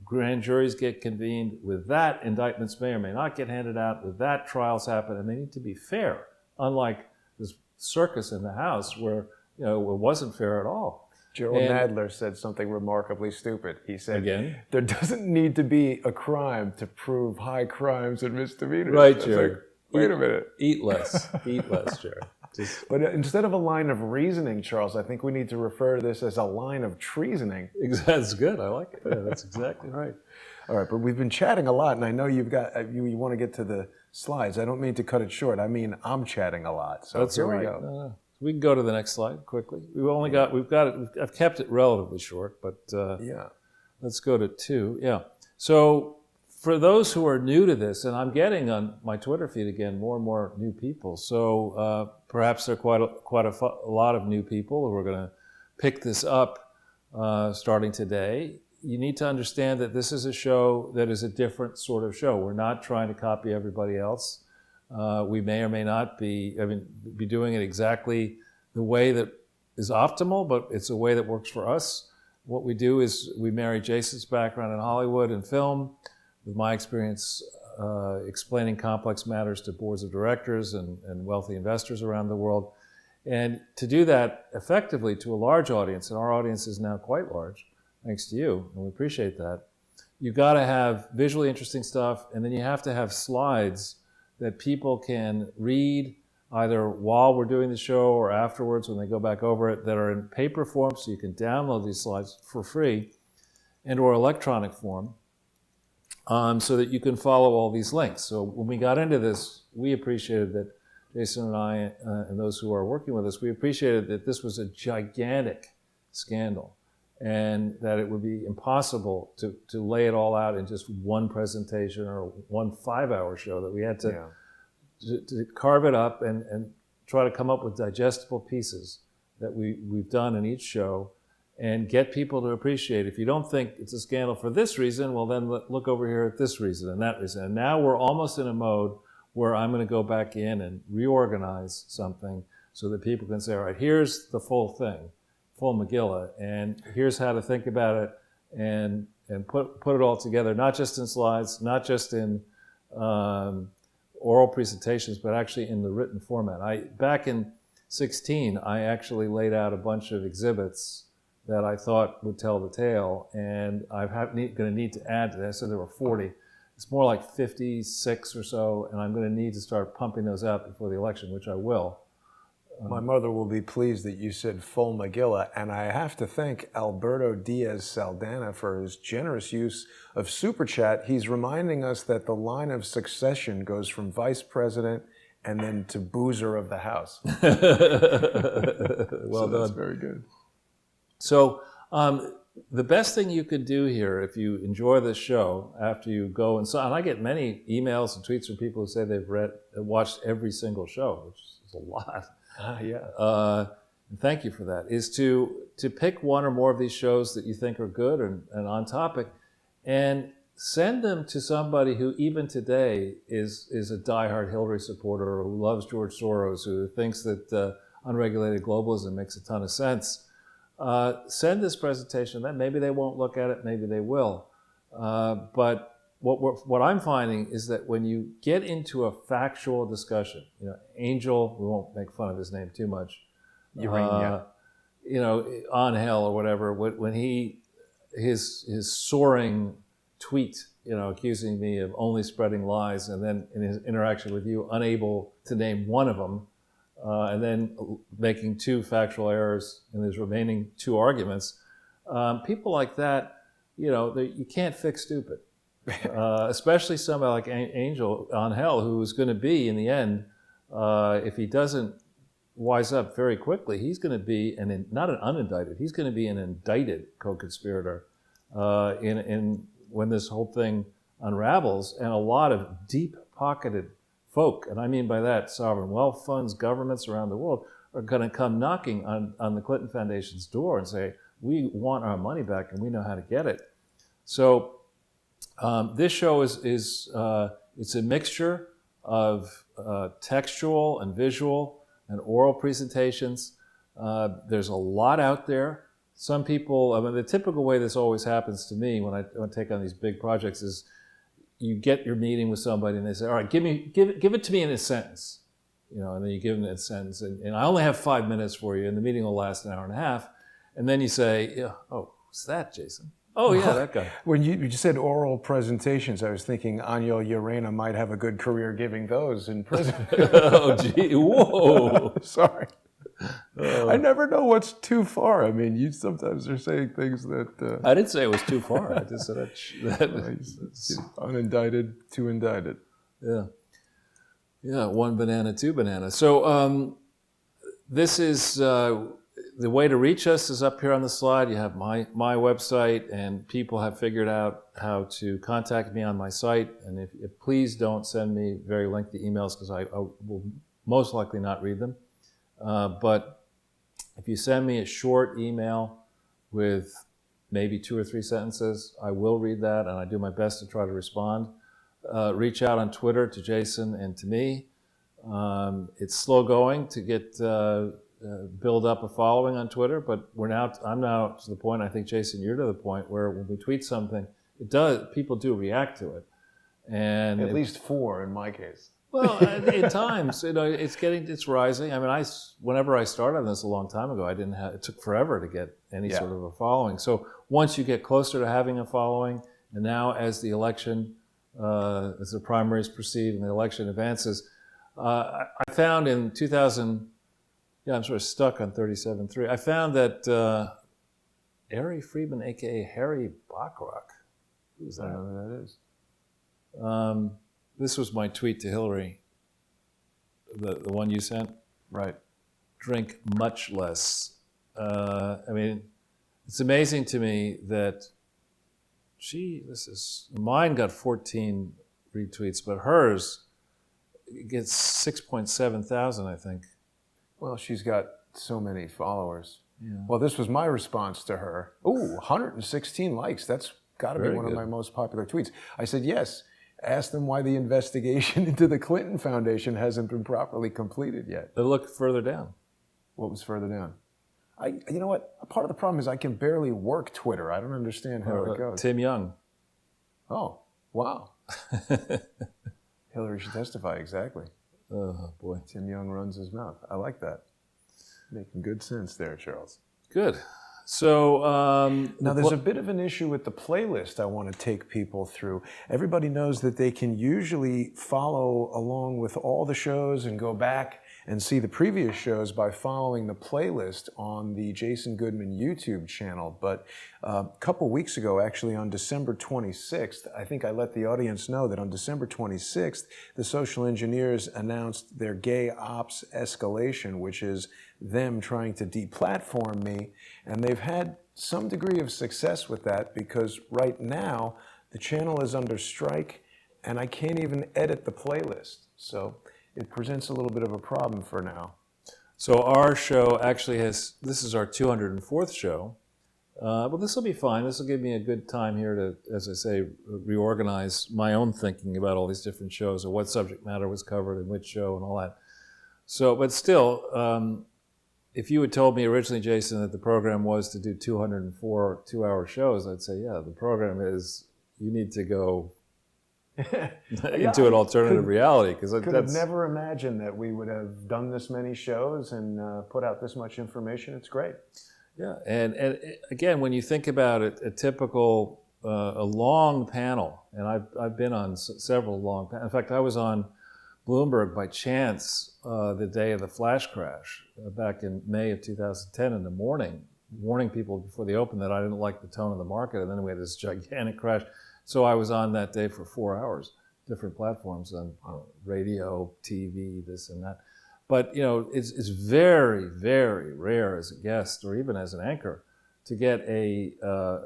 [SPEAKER 2] grand juries get convened. With that, indictments may or may not get handed out. With that, trials happen, and they need to be fair. Unlike this circus in the House where it wasn't fair at all.
[SPEAKER 1] Gerald Nadler said something remarkably stupid. He said,
[SPEAKER 2] again,
[SPEAKER 1] there doesn't need to be a crime to prove high crimes and misdemeanors.
[SPEAKER 2] Right, Jared.
[SPEAKER 1] Like, wait a minute.
[SPEAKER 2] Eat less, Jared.
[SPEAKER 1] But instead of a line of reasoning, Charles, I think we need to refer to this as a line of treasoning.
[SPEAKER 2] That's good. I like it. Yeah, that's exactly right.
[SPEAKER 1] All right, but we've been chatting a lot, and I know you want to get to the slides. I don't mean to cut it short. I mean, I'm chatting a lot. So
[SPEAKER 2] that's
[SPEAKER 1] here
[SPEAKER 2] right.
[SPEAKER 1] we go.
[SPEAKER 2] We can go to the next slide quickly. I've kept it relatively short, but let's go to 2. Yeah. So for those who are new to this, and I'm getting on my Twitter feed again more and more new people. So perhaps there are quite a lot of new people who are going to pick this up starting today. You need to understand that this is a show that is a different sort of show. We're not trying to copy everybody else. We may or may not be doing it exactly the way that is optimal, but it's a way that works for us. What we do is we marry Jason's background in Hollywood and film with my experience explaining complex matters to boards of directors and wealthy investors around the world. And to do that effectively to a large audience, and our audience is now quite large, thanks to you, and we appreciate that, you've got to have visually interesting stuff, and then you have to have slides that people can read either while we're doing the show or afterwards when they go back over it, that are in paper form, so you can download these slides for free, and or electronic form, so that you can follow all these links. So when we got into this, we appreciated that Jason and I, and those who are working with us, we appreciated that this was a gigantic scandal and that it would be impossible to lay it all out in just one presentation or one 5-hour show, that we had to carve it up and try to come up with digestible pieces that we've done in each show and get people to appreciate. If you don't think it's a scandal for this reason, well then look over here at this reason and that reason. And now we're almost in a mode where I'm going to go back in and reorganize something so that people can say, all right, here's the full thing, full Megillah, and here's how to think about it and put it all together, not just in slides, not just in oral presentations, but actually in the written format. Back in 2016, I actually laid out a bunch of exhibits that I thought would tell the tale, and I'm going to need to add to that. So there were 40. It's more like 56 or so, and I'm going to need to start pumping those out before the election, which I will.
[SPEAKER 1] My mother will be pleased that you said full Megillah, and I have to thank Alberto Diaz Saldana for his generous use of Super Chat. He's reminding us that the line of succession goes from vice president and then to boozer of the house.
[SPEAKER 2] Well done.
[SPEAKER 1] That's very good.
[SPEAKER 2] So the best thing you could do here, if you enjoy this show, after you go and I get many emails and tweets from people who say they've watched every single show, which is a lot. And thank you for that, is to pick one or more of these shows that you think are good and on topic, and send them to somebody who even today is a diehard Hillary supporter, or who loves George Soros, who thinks that unregulated globalism makes a ton of sense. Send this presentation. Then maybe they won't look at it, maybe they will. But what I'm finding is that when you get into a factual discussion, Angel, we won't make fun of his name too much, on hell or whatever, when his soaring tweet, accusing me of only spreading lies, and then in his interaction with you, unable to name one of them, and then making 2 factual errors in his remaining 2 arguments, people like that, you can't fix stupid. Especially somebody like Angel on hell, who is going to be, in the end, if he doesn't wise up very quickly, he's going to be not an unindicted, he's going to be an indicted co-conspirator when this whole thing unravels. And a lot of deep-pocketed folk, and I mean by that sovereign wealth funds, governments around the world, are going to come knocking on the Clinton Foundation's door and say, we want our money back and we know how to get it. So this show is it's a mixture of textual and visual and oral presentations. There's a lot out there. Some people, the typical way this always happens to me when I take on these big projects is you get your meeting with somebody and they say, all right, give it to me in a sentence. And then you give them a sentence, and I only have 5 minutes for you, and the meeting will last an hour and a half. And then you say, oh, who's that, Jason? Oh, yeah, that guy.
[SPEAKER 1] When you said oral presentations, I was thinking Anya Urena might have a good career giving those in prison.
[SPEAKER 2] Oh, gee, whoa.
[SPEAKER 1] Sorry. I never know what's too far. I mean, you sometimes are saying things that...
[SPEAKER 2] I didn't say it was too far. I just said that
[SPEAKER 1] unindicted, too indicted.
[SPEAKER 2] Yeah. Yeah, 1 banana, 2 bananas. So this is... the way to reach us is up here on the slide. You have my website, and people have figured out how to contact me on my site. And if please don't send me very lengthy emails, because I will most likely not read them. But if you send me a short email with maybe 2 or 3 sentences, I will read that, and I do my best to try to respond. Reach out on Twitter to Jason and to me. It's slow going to get build up a following on Twitter, but I'm now to the point, I think, Jason, you're to the point where when we tweet something, people do react to it. And
[SPEAKER 1] at least 4 in my case.
[SPEAKER 2] Well, at times, it's rising. I mean, whenever I started on this a long time ago, it took forever to get any sort of a following. So once you get closer to having a following, and now as the election, as the primaries proceed and the election advances, I found in 2000, I'm sort of stuck on 37.3. I found that Ari Friedman, a.k.a. Harry Bacharach, who's that?
[SPEAKER 1] I don't know who that is.
[SPEAKER 2] This was my tweet to Hillary the one you sent,
[SPEAKER 1] Right.
[SPEAKER 2] drink much less. I mean, it's amazing to me that mine got 14 retweets, but hers gets 6.7 thousand, I think.
[SPEAKER 1] Well, she's got so many followers.
[SPEAKER 2] Yeah.
[SPEAKER 1] Well, this was my response to her. Ooh, 116 likes. That's got to be
[SPEAKER 2] Very
[SPEAKER 1] one
[SPEAKER 2] good.
[SPEAKER 1] of my most popular tweets. I said, yes. Ask them why the investigation into the Clinton Foundation hasn't been properly completed yet.
[SPEAKER 2] But look further down.
[SPEAKER 1] What was further down? You know what? Part of the problem is I can barely work Twitter. I don't understand how it goes.
[SPEAKER 2] Tim Young.
[SPEAKER 1] Oh, wow. Hillary should testify, exactly.
[SPEAKER 2] Oh, boy.
[SPEAKER 1] Tim Young runs his mouth. I like that. Making good sense there, Charles.
[SPEAKER 2] Good. So
[SPEAKER 1] now there's a bit of an issue with the playlist I want to take people through. Everybody knows that they can usually follow along with all the shows and go back and see the previous shows by following the playlist on the Jason Goodman YouTube channel. But a couple weeks ago, actually on December 26th, I think I let the audience know that on December 26th, the Social Engineers announced their gay ops escalation, which is them trying to deplatform me. And they've had some degree of success with that because right now the channel is under strike and I can't even edit the playlist. So it presents a little bit of a problem for now.
[SPEAKER 2] So our show actually this is our 204th show. Well, this will be fine. This will give me a good time here to, as I say, reorganize my own thinking about all these different shows or what subject matter was covered in which show and all that. So, but still, if you had told me originally, Jason, that the program was to do 204 two-hour shows, I'd say, yeah, the program is, you need to go into an alternative reality. Because
[SPEAKER 1] could have never imagined that we would have done this many shows and put out this much information. It's great.
[SPEAKER 2] Yeah, and again, when you think about it, a typical, a long panel, and I've been on several long panels. In fact, I was on Bloomberg by chance the day of the flash crash back in May of 2010 in the morning, warning people before the open that I didn't like the tone of the market, and then we had this gigantic crash. So I was on that day for 4 hours, different platforms on radio, TV, this and that. But it's very, very rare as a guest or even as an anchor to get a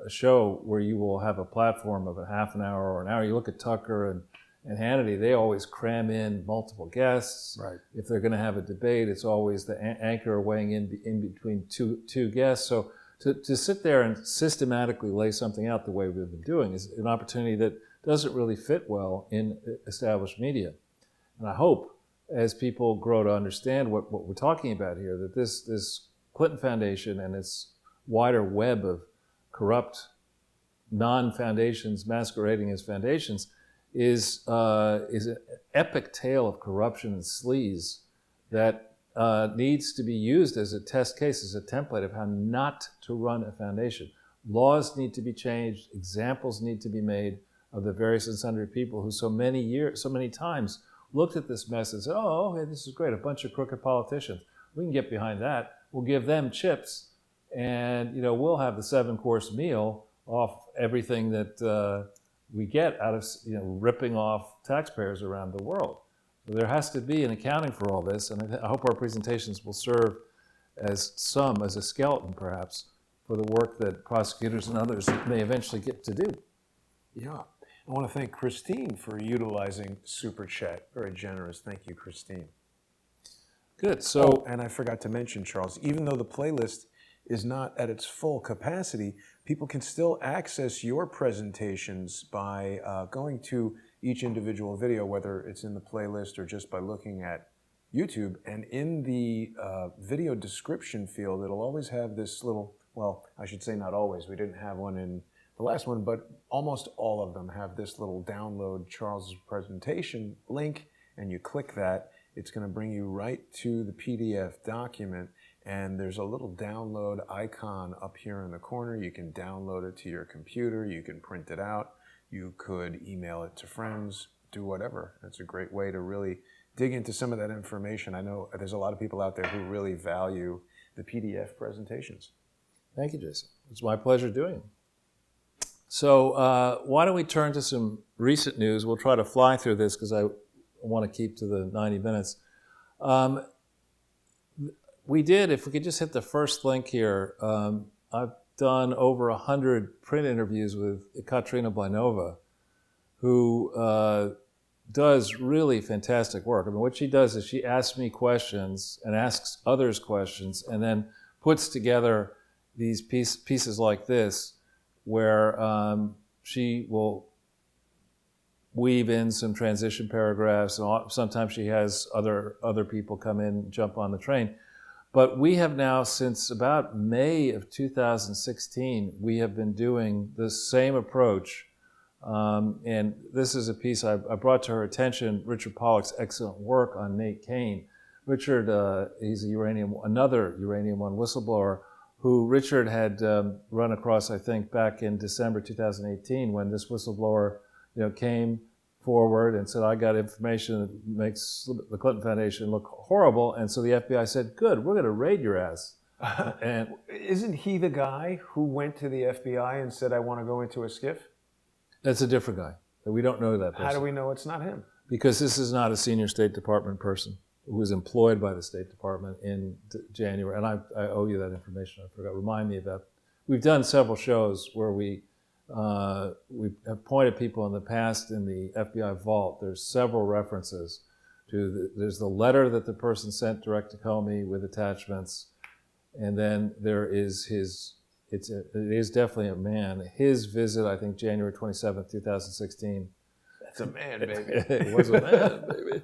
[SPEAKER 2] show where you will have a platform of a half an hour or an hour. You look at Tucker and Hannity, they always cram in multiple guests.
[SPEAKER 1] Right.
[SPEAKER 2] If they're going to have a debate, it's always the anchor weighing in between two guests. So to sit there and systematically lay something out the way we've been doing is an opportunity that doesn't really fit well in established media. And I hope, as people grow to understand what we're talking about here, that this Clinton Foundation and its wider web of corrupt non-foundations masquerading as foundations is an epic tale of corruption and sleaze that needs to be used as a test case, as a template of how not to run a foundation. Laws need to be changed. Examples need to be made of the various and sundry people who so many times looked at this mess and said, oh, okay, this is great, a bunch of crooked politicians. We can get behind that. We'll give them chips, and we'll have the 7-course meal off everything that we get out of ripping off taxpayers around the world. So there has to be an accounting for all this, and I hope our presentations will serve as a skeleton perhaps, for the work that prosecutors and others may eventually get to do.
[SPEAKER 1] Yeah. I want to thank Christine for utilizing Super Chat. Very generous. Thank you, Christine.
[SPEAKER 2] Good. So,
[SPEAKER 1] and I forgot to mention, Charles, even though the playlist is not at its full capacity, people can still access your presentations by going to each individual video, whether it's in the playlist or just by looking at YouTube. And in the video description field, it'll always have this little, well, I should say not always. We didn't have one in the last one, but almost all of them have this little download Charles's presentation link, and you click that. It's going to bring you right to the PDF document, and there's a little download icon up here in the corner. You can download it to your computer. You can print it out. You could email it to friends, do whatever. It's a great way to really dig into some of that information. I know there's a lot of people out there who really value the PDF presentations.
[SPEAKER 2] Thank you, Jason. It's my pleasure doing it. So why don't we turn to some recent news? We'll try to fly through this because I want to keep to the 90 minutes. Um, we did, if we could just hit the first link here, I've done over 100 print interviews with Katrina Blanova, who does really fantastic work. I mean, what she does is she asks me questions and asks others questions and then puts together these pieces like this where she will weave in some transition paragraphs, and sometimes she has other people come in and jump on the train. But we have now, since about May of 2016, we have been doing the same approach. And this is a piece I brought to her attention, Richard Pollack's excellent work on Nate Kane. Richard, he's another Uranium One whistleblower who Richard had run across, I think, back in December 2018 when this whistleblower came forward and said, I got information that makes the Clinton Foundation look horrible. And so the FBI said, good, we're going to raid your ass. And
[SPEAKER 1] isn't he the guy who went to the FBI and said, I want to go into a Schiff?
[SPEAKER 2] That's a different guy. We don't know that person.
[SPEAKER 1] How do we know it's not him?
[SPEAKER 2] Because this is not a senior State Department person who was employed by the State Department in January. And I owe you that information. I forgot. Remind me about. We've done several shows where we have pointed people in the past in the FBI vault. There's several references to there's the letter that the person sent direct to Comey with attachments, and then there is it is definitely a man. His visit, I think, January 27th, 2016.
[SPEAKER 1] That's a man, baby.
[SPEAKER 2] It was a man, baby.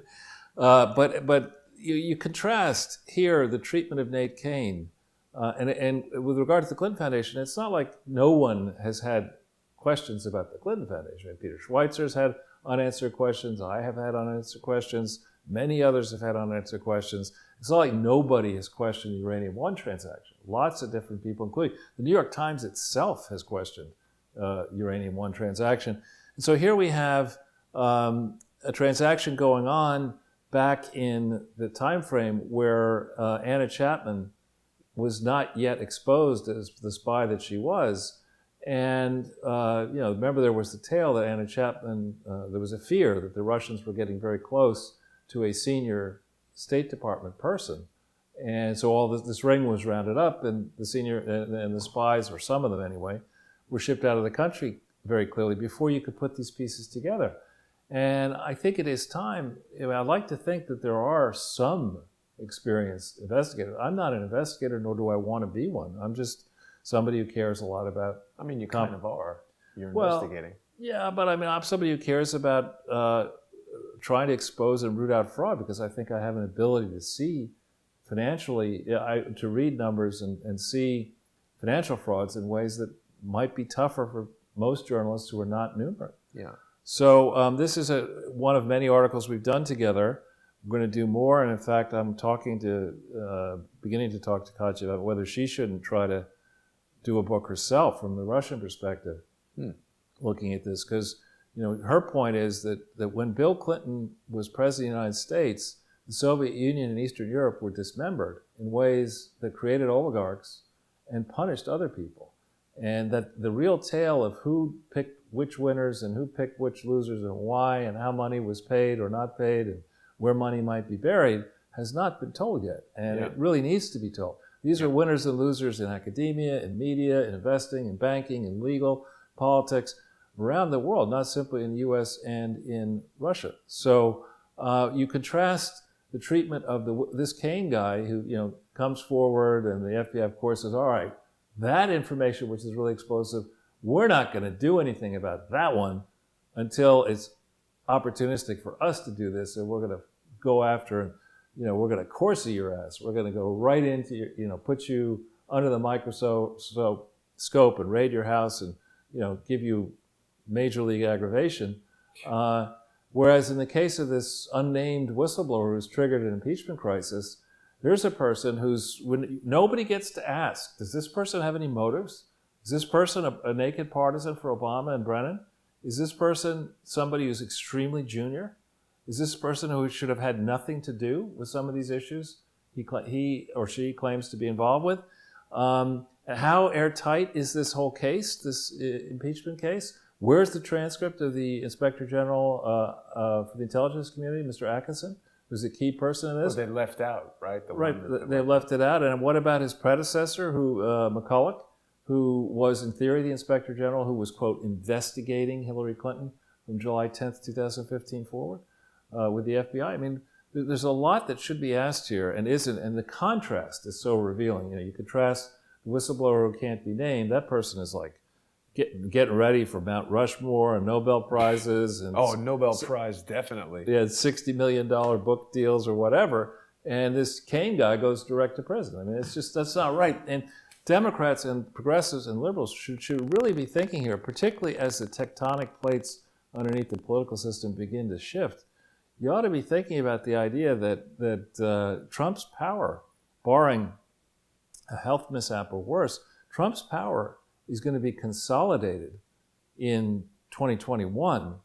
[SPEAKER 2] But you contrast here the treatment of Nate Kane, and with regard to the Clinton Foundation, it's not like no one has had questions about the Clinton Foundation. I mean, Peter Schweizer's had unanswered questions. I have had unanswered questions. Many others have had unanswered questions. It's not like nobody has questioned the Uranium One transaction. Lots of different people, including the New York Times itself has questioned Uranium One transaction. And so here we have a transaction going on back in the time frame where Anna Chapman was not yet exposed as the spy that she was. And, remember there was the tale that Anna Chapman, there was a fear that the Russians were getting very close to a senior State Department person. And so all this ring was rounded up, and the senior, and the spies, or some of them anyway, were shipped out of the country very clearly before you could put these pieces together. And I think it is time, I'd like to think that there are some experienced investigators. I'm not an investigator, nor do I want to be one. I'm just somebody who cares a lot about.
[SPEAKER 1] I mean, you kind of are. You're investigating.
[SPEAKER 2] Yeah, but I mean, I'm somebody who cares about trying to expose and root out fraud, because I think I have an ability to see financially, to read numbers and see financial frauds in ways that might be tougher for most journalists who are not numerate.
[SPEAKER 1] Yeah.
[SPEAKER 2] So this is one of many articles we've done together. We're going to do more, and in fact, I'm beginning to talk to Katya about whether she shouldn't try to do a book herself from the Russian perspective, looking at this, because her point is that when Bill Clinton was president of the United States, the Soviet Union and Eastern Europe were dismembered in ways that created oligarchs and punished other people. And that the real tale of who picked which winners and who picked which losers and why and how money was paid or not paid and where money might be buried has not been told yet. And it really needs to be told. These are winners and losers in academia, in media, in investing, in banking, in legal, politics, around the world, not simply in the U.S. and in Russia. So you contrast the treatment of this Kane guy who comes forward, and the FBI, of course, says, all right, that information, which is really explosive, we're not going to do anything about that one until it's opportunistic for us to do this, and we're going to go after and we're going to Corsi your ass. We're going to go right into your, put you under the microscope and raid your house and give you major league aggravation. Whereas in the case of this unnamed whistleblower who's triggered an impeachment crisis, there's a person when nobody gets to ask, does this person have any motives? Is this person a naked partisan for Obama and Brennan? Is this person somebody who's extremely junior? Is this person who should have had nothing to do with some of these issues he or she claims to be involved with? How airtight is this whole case, this impeachment case? Where's the transcript of the Inspector General for the intelligence community, Mr. Atkinson? who's a key person in this.
[SPEAKER 1] Well, they left out, right?
[SPEAKER 2] They left it out. And what about his predecessor, McCulloch, who was, in theory, the Inspector General, who was, quote, investigating Hillary Clinton from July 10th, 2015 forward with the FBI? I mean, there's a lot that should be asked here and isn't, and the contrast is so revealing. You contrast the whistleblower who can't be named. That person is like getting ready for Mount Rushmore and Nobel Prizes. And
[SPEAKER 1] Nobel Prize, definitely.
[SPEAKER 2] Yeah, $60 million book deals or whatever. And this Kane guy goes direct to president. I mean, that's not right. And Democrats and progressives and liberals should really be thinking here, particularly as the tectonic plates underneath the political system begin to shift. You ought to be thinking about the idea that Trump's power, barring a health mishap or worse, Trump's power is going to be consolidated in 2021,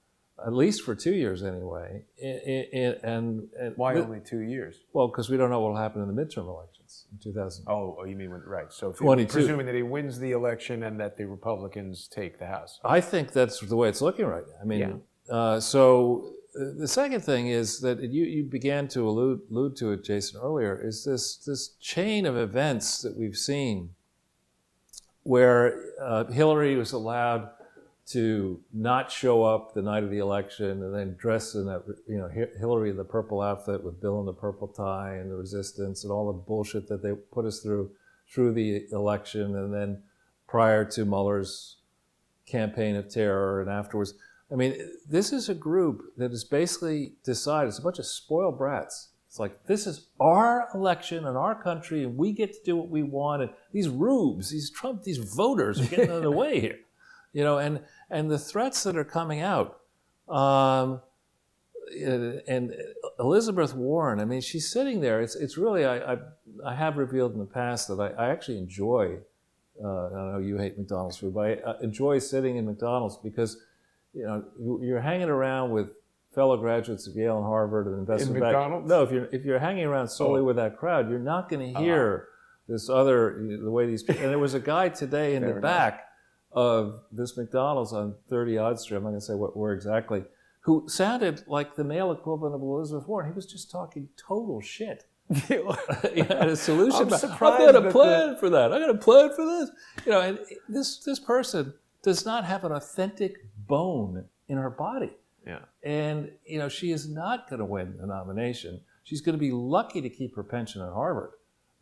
[SPEAKER 2] at least for 2 years anyway. And
[SPEAKER 1] why only 2 years?
[SPEAKER 2] Well, because we don't know what will happen in the midterm elections in 2000.
[SPEAKER 1] Oh, you mean right? So, presuming that he wins the election and that the Republicans take the House.
[SPEAKER 2] I think that's the way it's looking right now. I mean, the second thing is that you began to allude to it, Jason, earlier, is this chain of events that we've seen where Hillary was allowed to not show up the night of the election and then dress in that, Hillary in the purple outfit with Bill in the purple tie and the resistance and all the bullshit that they put us through the election, and then prior to Mueller's campaign of terror and afterwards. I mean, this is a group that is basically decided, it's a bunch of spoiled brats. It's like, this is our election in our country, and we get to do what we want. And these rubes, these voters are getting in the way here. And the threats that are coming out. And Elizabeth Warren, I mean, she's sitting there. It's really, I have revealed in the past that I actually enjoy, I know you hate McDonald's food, but I enjoy sitting in McDonald's because, you're hanging around with fellow graduates of Yale and Harvard and investment
[SPEAKER 1] in McDonald's?
[SPEAKER 2] No, if you're hanging around solely with that crowd, you're not going to hear this the way these people. And there was a guy today in the back of this McDonald's on 30 Odd Street, I'm not going to say where exactly, who sounded like the male equivalent of Elizabeth Warren. He was just talking total shit. He had a solution. I've got a plan for that. I got a plan for this. And this person does not have an authentic bone in her body.
[SPEAKER 1] Yeah.
[SPEAKER 2] And, she is not going to win the nomination. She's going to be lucky to keep her pension at Harvard.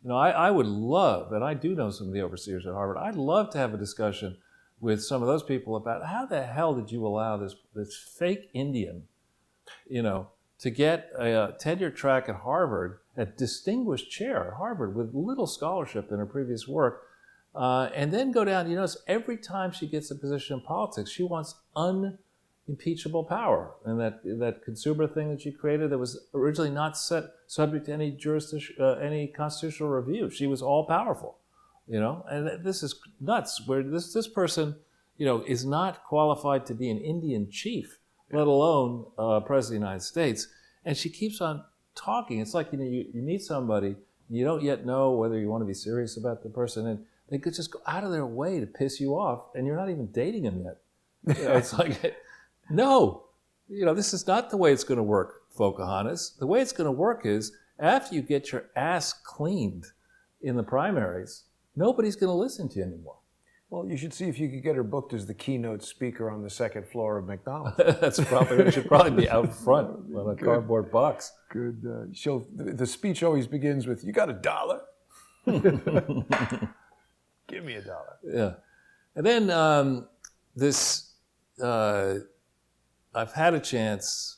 [SPEAKER 2] I would love, and I do know some of the overseers at Harvard, I'd love to have a discussion with some of those people about how the hell did you allow this fake Indian, to get a tenure track at Harvard, a distinguished chair at Harvard with little scholarship in her previous work, and then go down. Every time she gets a position in politics, she wants unimpeachable power. And that consumer thing that she created that was originally not subject to any constitutional review. She was all powerful, and this is nuts, where this person, is not qualified to be an Indian chief, let alone president of the United States. And she keeps on talking. It's like, you meet somebody, you don't yet know whether you want to be serious about the person, and they could just go out of their way to piss you off, and you're not even dating them yet. It's like, no, this is not the way it's going to work, Pocahontas. The way it's going to work is after you get your ass cleaned in the primaries, nobody's going to listen to you anymore.
[SPEAKER 1] Well, you should see if you could get her booked as the keynote speaker on the second floor of McDonald's.
[SPEAKER 2] It should probably be out front on a cardboard box.
[SPEAKER 1] Good. The speech always begins with, "You got $1?" Give me $1.
[SPEAKER 2] Yeah. And then I've had a chance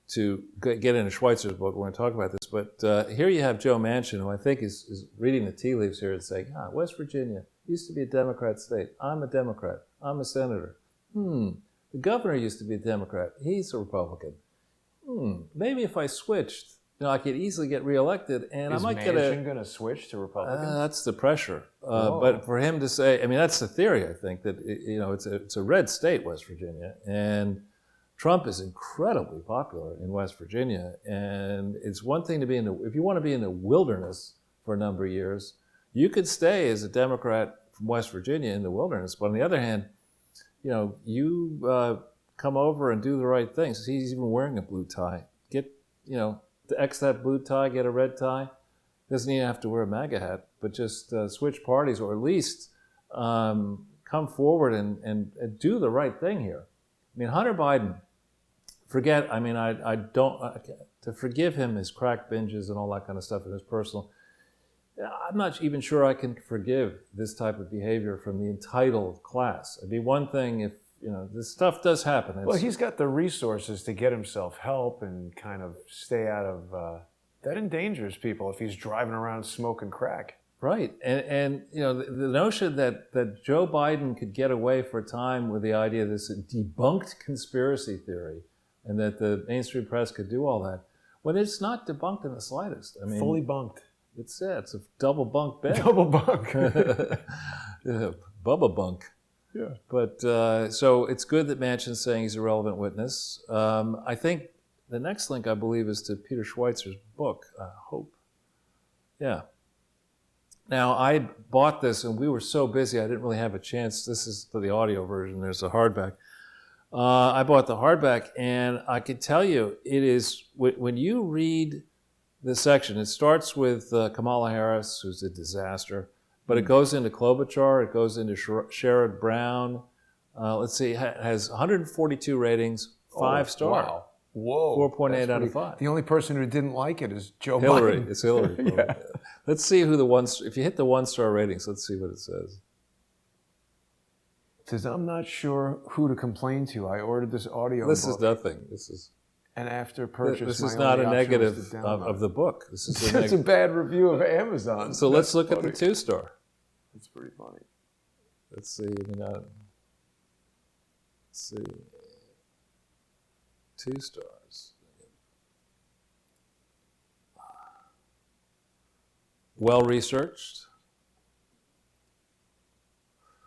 [SPEAKER 2] to get into Schweitzer's book. We're going to talk about this. But here you have Joe Manchin, who I think is reading the tea leaves here and saying, West Virginia used to be a Democrat state. I'm a Democrat. I'm a senator. The governor used to be a Democrat. He's a Republican. Maybe if I switched, I could easily get reelected, and I might get a...
[SPEAKER 1] Is Manchin going to switch to Republicans?
[SPEAKER 2] That's the pressure. But for him to say, that's the theory, I think, that it's a red state, West Virginia, and Trump is incredibly popular in West Virginia, and it's one thing to be if you want to be in the wilderness for a number of years, you could stay as a Democrat from West Virginia in the wilderness, but on the other hand, you come over and do the right things. He's even wearing a blue tie get, to X that blue tie, get a red tie. Doesn't even have to wear a MAGA hat, but just switch parties, or at least come forward and do the right thing here. I mean, Hunter Biden, I don't, to forgive him his crack binges and all that kind of stuff in his personal, I'm not even sure I can forgive this type of behavior from the entitled class. It'd be one thing if, this stuff does happen.
[SPEAKER 1] Well, he's got the resources to get himself help and kind of stay out of, that endangers people if he's driving around smoking crack.
[SPEAKER 2] Right. And the notion that Joe Biden could get away for a time with the idea of this debunked conspiracy theory and that the mainstream press could do all that, when it's not debunked in the slightest. I mean,
[SPEAKER 1] fully bunked.
[SPEAKER 2] It's a double bunk bed.
[SPEAKER 1] Double bunk.
[SPEAKER 2] Yeah, Bubba bunk.
[SPEAKER 1] Yeah.
[SPEAKER 2] But so it's good that Manchin's saying he's a relevant witness. I think the next link, I believe, is to Peter Schweitzer's book, Hope. Yeah. Now, I bought this, and we were so busy, I didn't really have a chance. This is for the audio version. There's a hardback. I bought the hardback, and I could tell you, it is, when you read this section, it starts with Kamala Harris, who's a disaster, but it goes into Klobuchar, it goes into Sherrod Brown. Let's see, it has 142 ratings, 5 star.
[SPEAKER 1] Wow. Whoa.
[SPEAKER 2] 4.8 out of 5.
[SPEAKER 1] The only person who didn't like it is Joe
[SPEAKER 2] Hillary.
[SPEAKER 1] Biden.
[SPEAKER 2] It's Hillary.
[SPEAKER 1] Yeah.
[SPEAKER 2] Let's see who if you hit the 1-star ratings, let's see what it says.
[SPEAKER 1] It says, I'm not sure who to complain to. I ordered this audio
[SPEAKER 2] This
[SPEAKER 1] book.
[SPEAKER 2] is nothing.
[SPEAKER 1] And after purchase,
[SPEAKER 2] This
[SPEAKER 1] my
[SPEAKER 2] is not
[SPEAKER 1] only
[SPEAKER 2] a
[SPEAKER 1] option was
[SPEAKER 2] negative
[SPEAKER 1] to
[SPEAKER 2] of
[SPEAKER 1] download.
[SPEAKER 2] the book. This is
[SPEAKER 1] It's a bad review of Amazon.
[SPEAKER 2] So let's look at the 2-star.
[SPEAKER 1] It's pretty funny.
[SPEAKER 2] Let's see. Let's see. 2 stars. Well researched.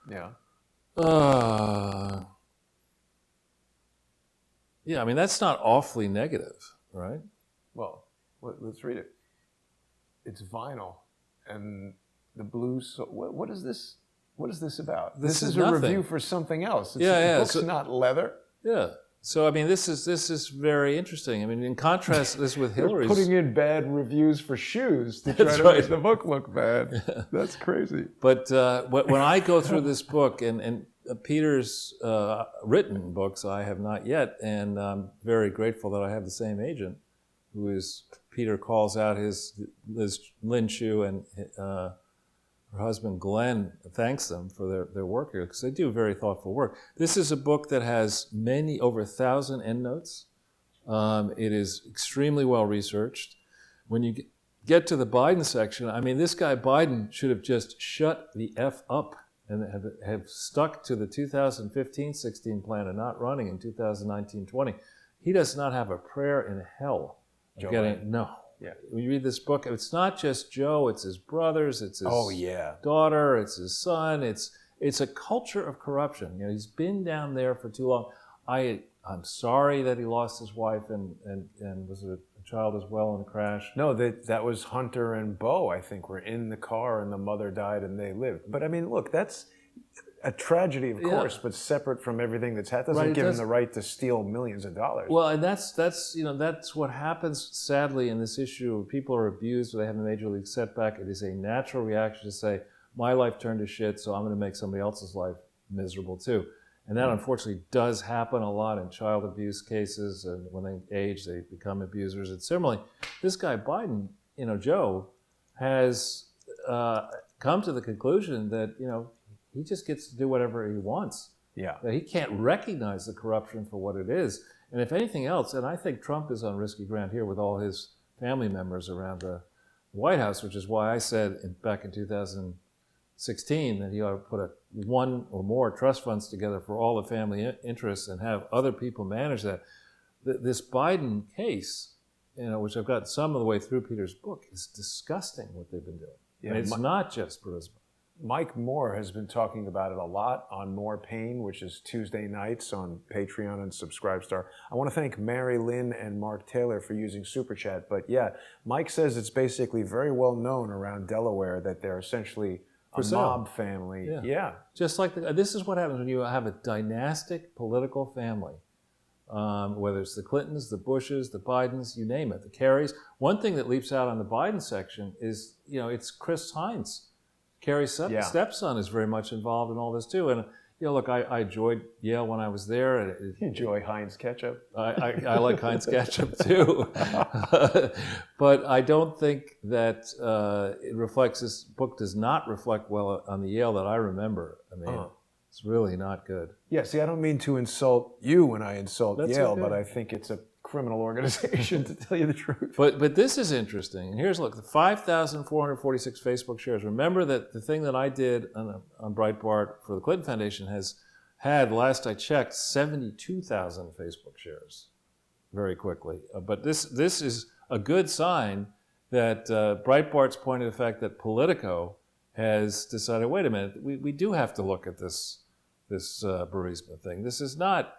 [SPEAKER 1] Yeah.
[SPEAKER 2] Yeah, I mean, that's not awfully negative, right?
[SPEAKER 1] Well, let's read it. It's vinyl, and the blue. So what is this? What is this about?
[SPEAKER 2] This is
[SPEAKER 1] a
[SPEAKER 2] nothing.
[SPEAKER 1] review for something else. The book's not leather.
[SPEAKER 2] Yeah. So I mean, this is very interesting. I mean, in contrast this with Hillary's.
[SPEAKER 1] They're putting in bad reviews for shoes to try to make the book look bad. Yeah. That's crazy.
[SPEAKER 2] But when I go through this book and Peter's written books, I have not yet, and I'm very grateful that I have the same agent, who is Peter calls out Liz Lin Chu and her husband Glenn thanks them for their work here, because they do very thoughtful work. This is a book that has over 1,000 endnotes. It is extremely well researched. When you get to the Biden section, I mean, this guy Biden should have just shut the F up and have stuck to the 2015-16 plan and not running in 2019-20. He does not have a prayer in hell of getting. No. Yeah. When you read this book, it's not just Joe, it's his brothers, it's his daughter, it's his son. It's a culture of corruption. He's been down there for too long. I'm sorry that he lost his wife and was a child as well in a crash.
[SPEAKER 1] No, that was Hunter and Beau, I think, were in the car and the mother died and they lived. But I mean, look, that's a tragedy, of course, but separate from everything that's happened. Doesn't give him the right to steal millions of dollars.
[SPEAKER 2] Well, and that's what happens, sadly, in this issue. People are abused or they have a major league setback. It is a natural reaction to say, my life turned to shit, so I'm going to make somebody else's life miserable too. And that unfortunately does happen a lot in child abuse cases, and when they age, they become abusers. And similarly, this guy Biden, Joe, has come to the conclusion that, he just gets to do whatever he wants.
[SPEAKER 1] Yeah.
[SPEAKER 2] That he can't recognize the corruption for what it is. And if anything else, and I think Trump is on risky ground here with all his family members around the White House, which is why I said back in 2016 that he ought to put one or more trust funds together for all the family interests and have other people manage that. This Biden case, which I've got some of the way through Peter's book, is disgusting what they've been doing. Yeah, and it's not just Burisma.
[SPEAKER 1] Mike Moore has been talking about it a lot on More Pain, which is Tuesday nights on Patreon and Subscribestar. I want to thank Mary Lynn and Mark Taylor for using Super Chat. But yeah, Mike says it's basically very well known around Delaware that they're essentially a mob family. Yeah.
[SPEAKER 2] Just like this is what happens when you have a dynastic political family. whether it's the Clintons, the Bushes, the Bidens, you name it, the Kerrys. One thing that leaps out on the Biden section is, it's Chris Hines. Kerry's stepson is very much involved in all this too. And look, I enjoyed Yale when I was there.
[SPEAKER 1] You enjoy Heinz ketchup?
[SPEAKER 2] I like Heinz ketchup too. But I don't think that it reflects, this book does not reflect well on the Yale that I remember. I mean, it's really not good.
[SPEAKER 1] Yeah, see, I don't mean to insult you when I insult Yale,
[SPEAKER 2] okay.
[SPEAKER 1] but I think it's a criminal organization, to tell you the truth.
[SPEAKER 2] But this is interesting. And look, the 5,446 Facebook shares. Remember that the thing that I did on Breitbart for the Clinton Foundation has had, last I checked, 72,000 Facebook shares very quickly. But this is a good sign that Breitbart's pointed to the fact that Politico has decided, wait a minute, we do have to look at this Burisma thing. This is not,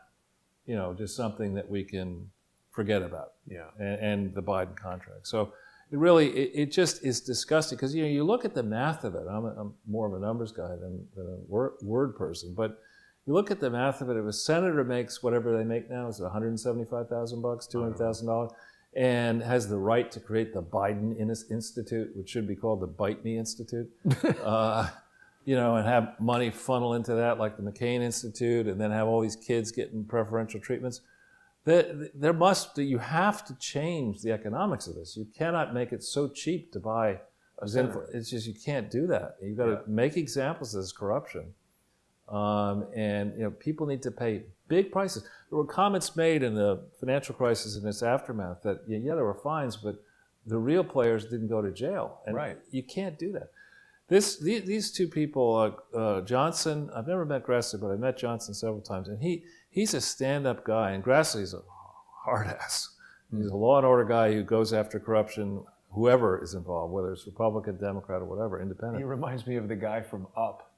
[SPEAKER 2] just something that we can forget about.
[SPEAKER 1] Yeah.
[SPEAKER 2] And the Biden contract. So it just is disgusting because you look at the math of it. I'm more of a numbers guy than a word person, but you look at the math of it. If a senator makes whatever they make now, is it $175,000, $200,000, and has the right to create the Biden Institute, which should be called the Bite Me Institute, and have money funnel into that like the McCain Institute, and then have all these kids getting preferential treatments. You have to change the economics of this. You cannot make it so cheap to buy a senator. It's just, you can't do that. You've got to make examples of this corruption. And people need to pay big prices. There were comments made in the financial crisis and its aftermath that, there were fines, but the real players didn't go to jail. And you can't do that. These two people, Johnson, I've never met Grassley, but I met Johnson several times, and he's a stand-up guy, and Grassley's a hard ass. He's a law and order guy who goes after corruption, whoever is involved, whether it's Republican, Democrat, or whatever, independent.
[SPEAKER 1] He reminds me of the guy from Up.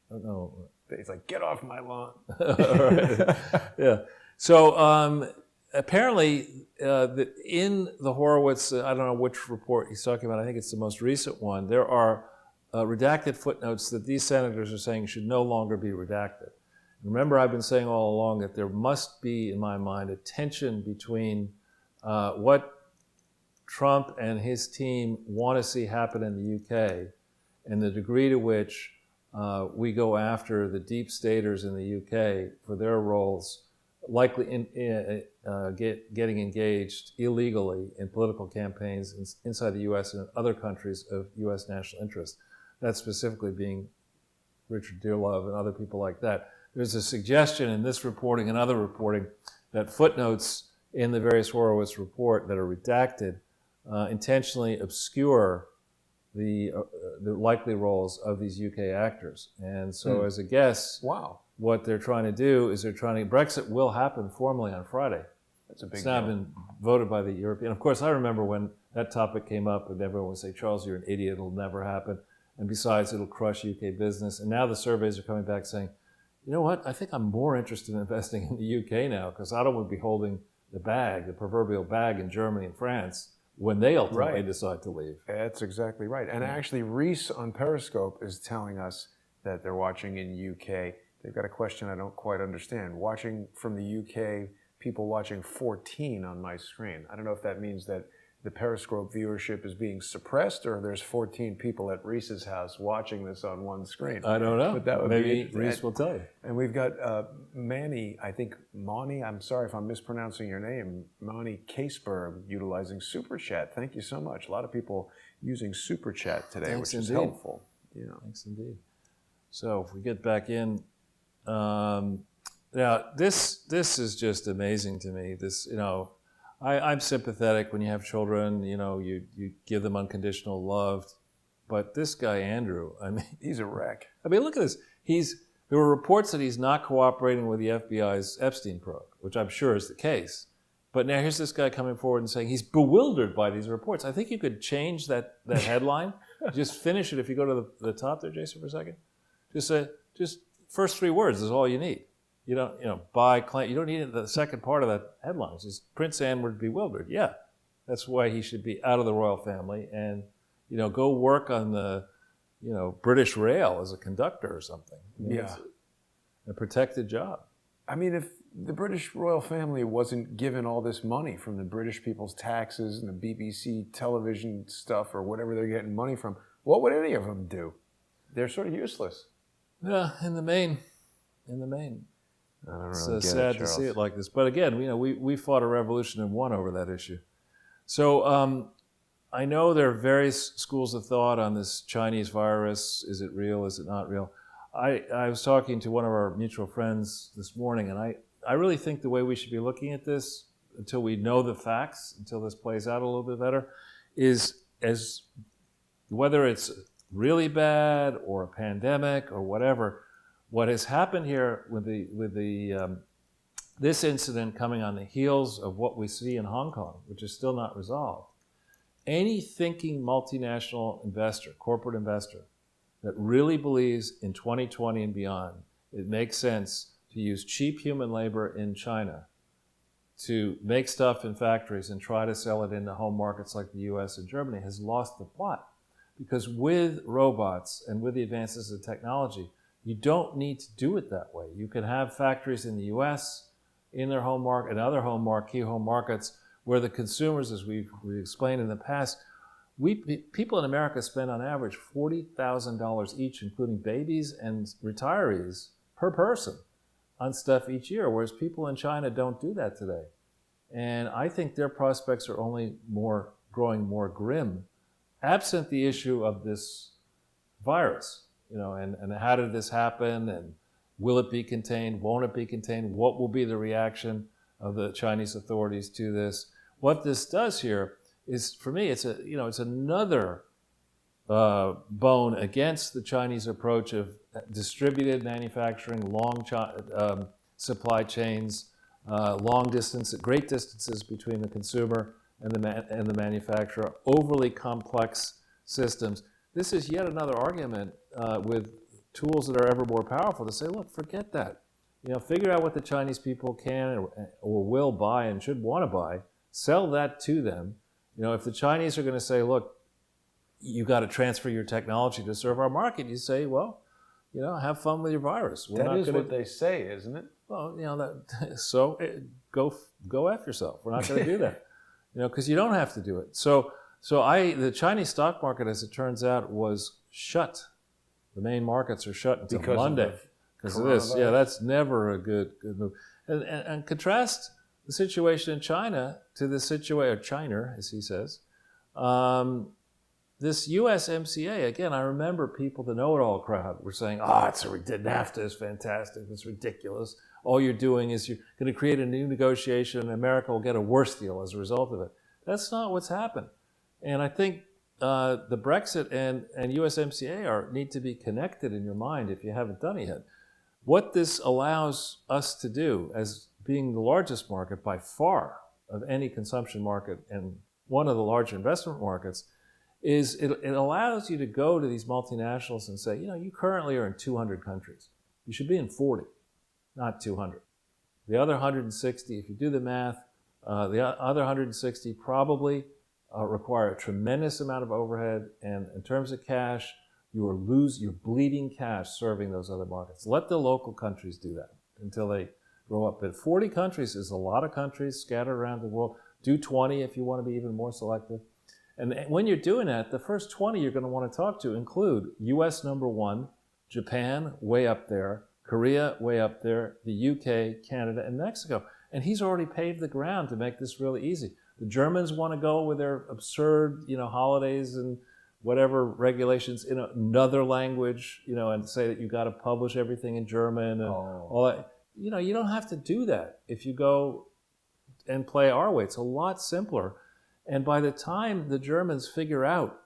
[SPEAKER 2] I don't know.
[SPEAKER 1] He's like, get off my lawn.
[SPEAKER 2] Right. Yeah. So apparently, in the Horowitz, I don't know which report he's talking about, I think it's the most recent one, there are redacted footnotes that these senators are saying should no longer be redacted. Remember, I've been saying all along that there must be, in my mind, a tension between what Trump and his team want to see happen in the UK and the degree to which we go after the deep staters in the UK for their roles, likely getting engaged illegally in political campaigns inside the US and in other countries of US national interest. That specifically being Richard Dearlove and other people like that. There's a suggestion in this reporting and other reporting that footnotes in the various Horowitz report that are redacted intentionally obscure the likely roles of these UK actors. And so as a guess, what they're trying to do is Brexit will happen formally on Friday.
[SPEAKER 1] That's a big
[SPEAKER 2] It's now been voted by the European. Of course, I remember when that topic came up and everyone would say, Charles, you're an idiot, it'll never happen. And besides, it'll crush UK business. And now the surveys are coming back saying, you know what, I think I'm more interested in investing in the UK now because I don't want to be holding the proverbial bag in Germany and France when they ultimately decide to leave.
[SPEAKER 1] That's exactly right. And actually, Reese on Periscope is telling us that they're watching in UK. They've got a question I don't quite understand. Watching from the UK, people watching 14 on my screen. I don't know if that means that the Periscope viewership is being suppressed or there's 14 people at Reese's house watching this on one screen.
[SPEAKER 2] I don't know.
[SPEAKER 1] But that would
[SPEAKER 2] Maybe Reese will tell you.
[SPEAKER 1] And we've got Manny, I think Mani, I'm sorry if I'm mispronouncing your name, Mani Caseberg, utilizing Super Chat. Thank you so much. A lot of people using Super Chat today,
[SPEAKER 2] Thanks
[SPEAKER 1] which is
[SPEAKER 2] indeed.
[SPEAKER 1] helpful.
[SPEAKER 2] Thanks indeed. So if we get back in, now this is just amazing to me. This, I'm sympathetic when you have children, you give them unconditional love. But this guy, Andrew, I mean...
[SPEAKER 1] He's a wreck.
[SPEAKER 2] I mean, look at this. There were reports that he's not cooperating with the FBI's Epstein probe, which I'm sure is the case. But now here's this guy coming forward and saying he's bewildered by these reports. I think you could change that headline. Just finish it if you go to the top there, Jason, for a second. Just first three words is all you need. You don't, by claim. You don't need the second part of that headline. It's just Prince Andrew bewildered. Yeah, that's why he should be out of the royal family and, go work on the, British Rail as a conductor or something. It's a protected job.
[SPEAKER 1] I mean, the British royal family wasn't given all this money from the British people's taxes and the BBC television stuff or whatever they're getting money from, what would any of them do? They're sort of useless.
[SPEAKER 2] Yeah, in the main.
[SPEAKER 1] I don't really
[SPEAKER 2] It's
[SPEAKER 1] get
[SPEAKER 2] sad
[SPEAKER 1] it,
[SPEAKER 2] to see
[SPEAKER 1] Charles.
[SPEAKER 2] it like this. But again, we fought a revolution and won over that issue. So I know there are various schools of thought on this Chinese virus. Is it real? Is it not real? I was talking to one of our mutual friends this morning, and I really think the way we should be looking at this until we know the facts, until this plays out a little bit better, is as whether it's really bad or a pandemic or whatever, what has happened here with this incident coming on the heels of what we see in Hong Kong, which is still not resolved. Any thinking multinational investor, corporate investor, that really believes in 2020 and beyond, it makes sense to use cheap human labor in China to make stuff in factories and try to sell it into home markets like the US and Germany has lost the plot. Because with robots and with the advances in technology, you don't need to do it that way. You can have factories in the US, in their home market, and other key home markets, where the consumers, as we explained in the past, people in America spend on average $40,000 each, including babies and retirees, per person on stuff each year, whereas people in China don't do that today. And I think their prospects are only growing more grim, absent the issue of this virus, and how did this happen, and will it be contained, won't it be contained, what will be the reaction of the Chinese authorities to this. What this does here is, for me, it's another bone against the Chinese approach of distributed manufacturing, long supply chains, great distances between the consumer and the manufacturer, overly complex systems. This is yet another argument with tools that are ever more powerful to say, look, forget that. Figure out what the Chinese people can or will buy and should want to buy, sell that to them. If the Chinese are going to say, look, you got to transfer your technology to serve our market, you say, well, have fun with your virus.
[SPEAKER 1] That is what they say, isn't it?
[SPEAKER 2] Well, so go F yourself. We're not going to do that, because you don't have to do it. So the Chinese stock market, as it turns out, was shut. The main markets are shut until Monday because of this. Yeah, that's never a good move. And contrast the situation in China to the situation, or China, as he says. This USMCA, again, I remember people, the know-it-all crowd, were saying, NAFTA is fantastic, it's ridiculous. All you're doing is you're going to create a new negotiation and America will get a worse deal as a result of it. That's not what's happened. And I think the Brexit and USMCA need to be connected in your mind if you haven't done it yet. What this allows us to do, as being the largest market by far of any consumption market and one of the larger investment markets, is it allows you to go to these multinationals and say, you currently are in 200 countries. You should be in 40, not 200. The other 160, if you do the math, the other 160 probably require a tremendous amount of overhead, and in terms of cash, you're bleeding cash serving those other markets. Let the local countries do that until they grow up. But 40 countries is a lot of countries scattered around the world. Do 20 if you want to be even more selective. And when you're doing that, the first 20 you're going to want to talk to include US number 1, Japan way up there, Korea way up there, the UK, Canada, and Mexico. And he's already paved the ground to make this really easy. The Germans want to go with their absurd, holidays and whatever regulations in another language, and say that you got to publish everything in German and all that. You don't have to do that if you go and play our way. It's a lot simpler. And by the time the Germans figure out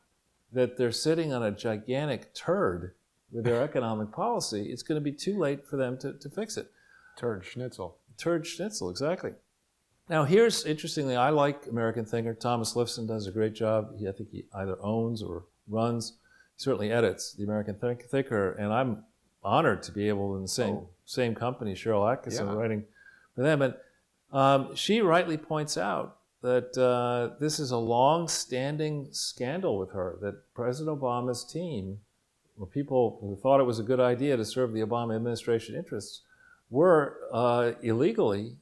[SPEAKER 2] that they're sitting on a gigantic turd with their economic policy, it's going to be too late for them to fix it.
[SPEAKER 1] Turd schnitzel.
[SPEAKER 2] Turd schnitzel, exactly. Now, interestingly, I like American thinker. Thomas Lifson does a great job. I think he either owns or runs, certainly edits the American Thinker, and I'm honored to be able in the same company, Cheryl Atkinson, writing for them. And she rightly points out that this is a long-standing scandal with her, that President Obama's team, or people who thought it was a good idea to serve the Obama administration interests, were illegally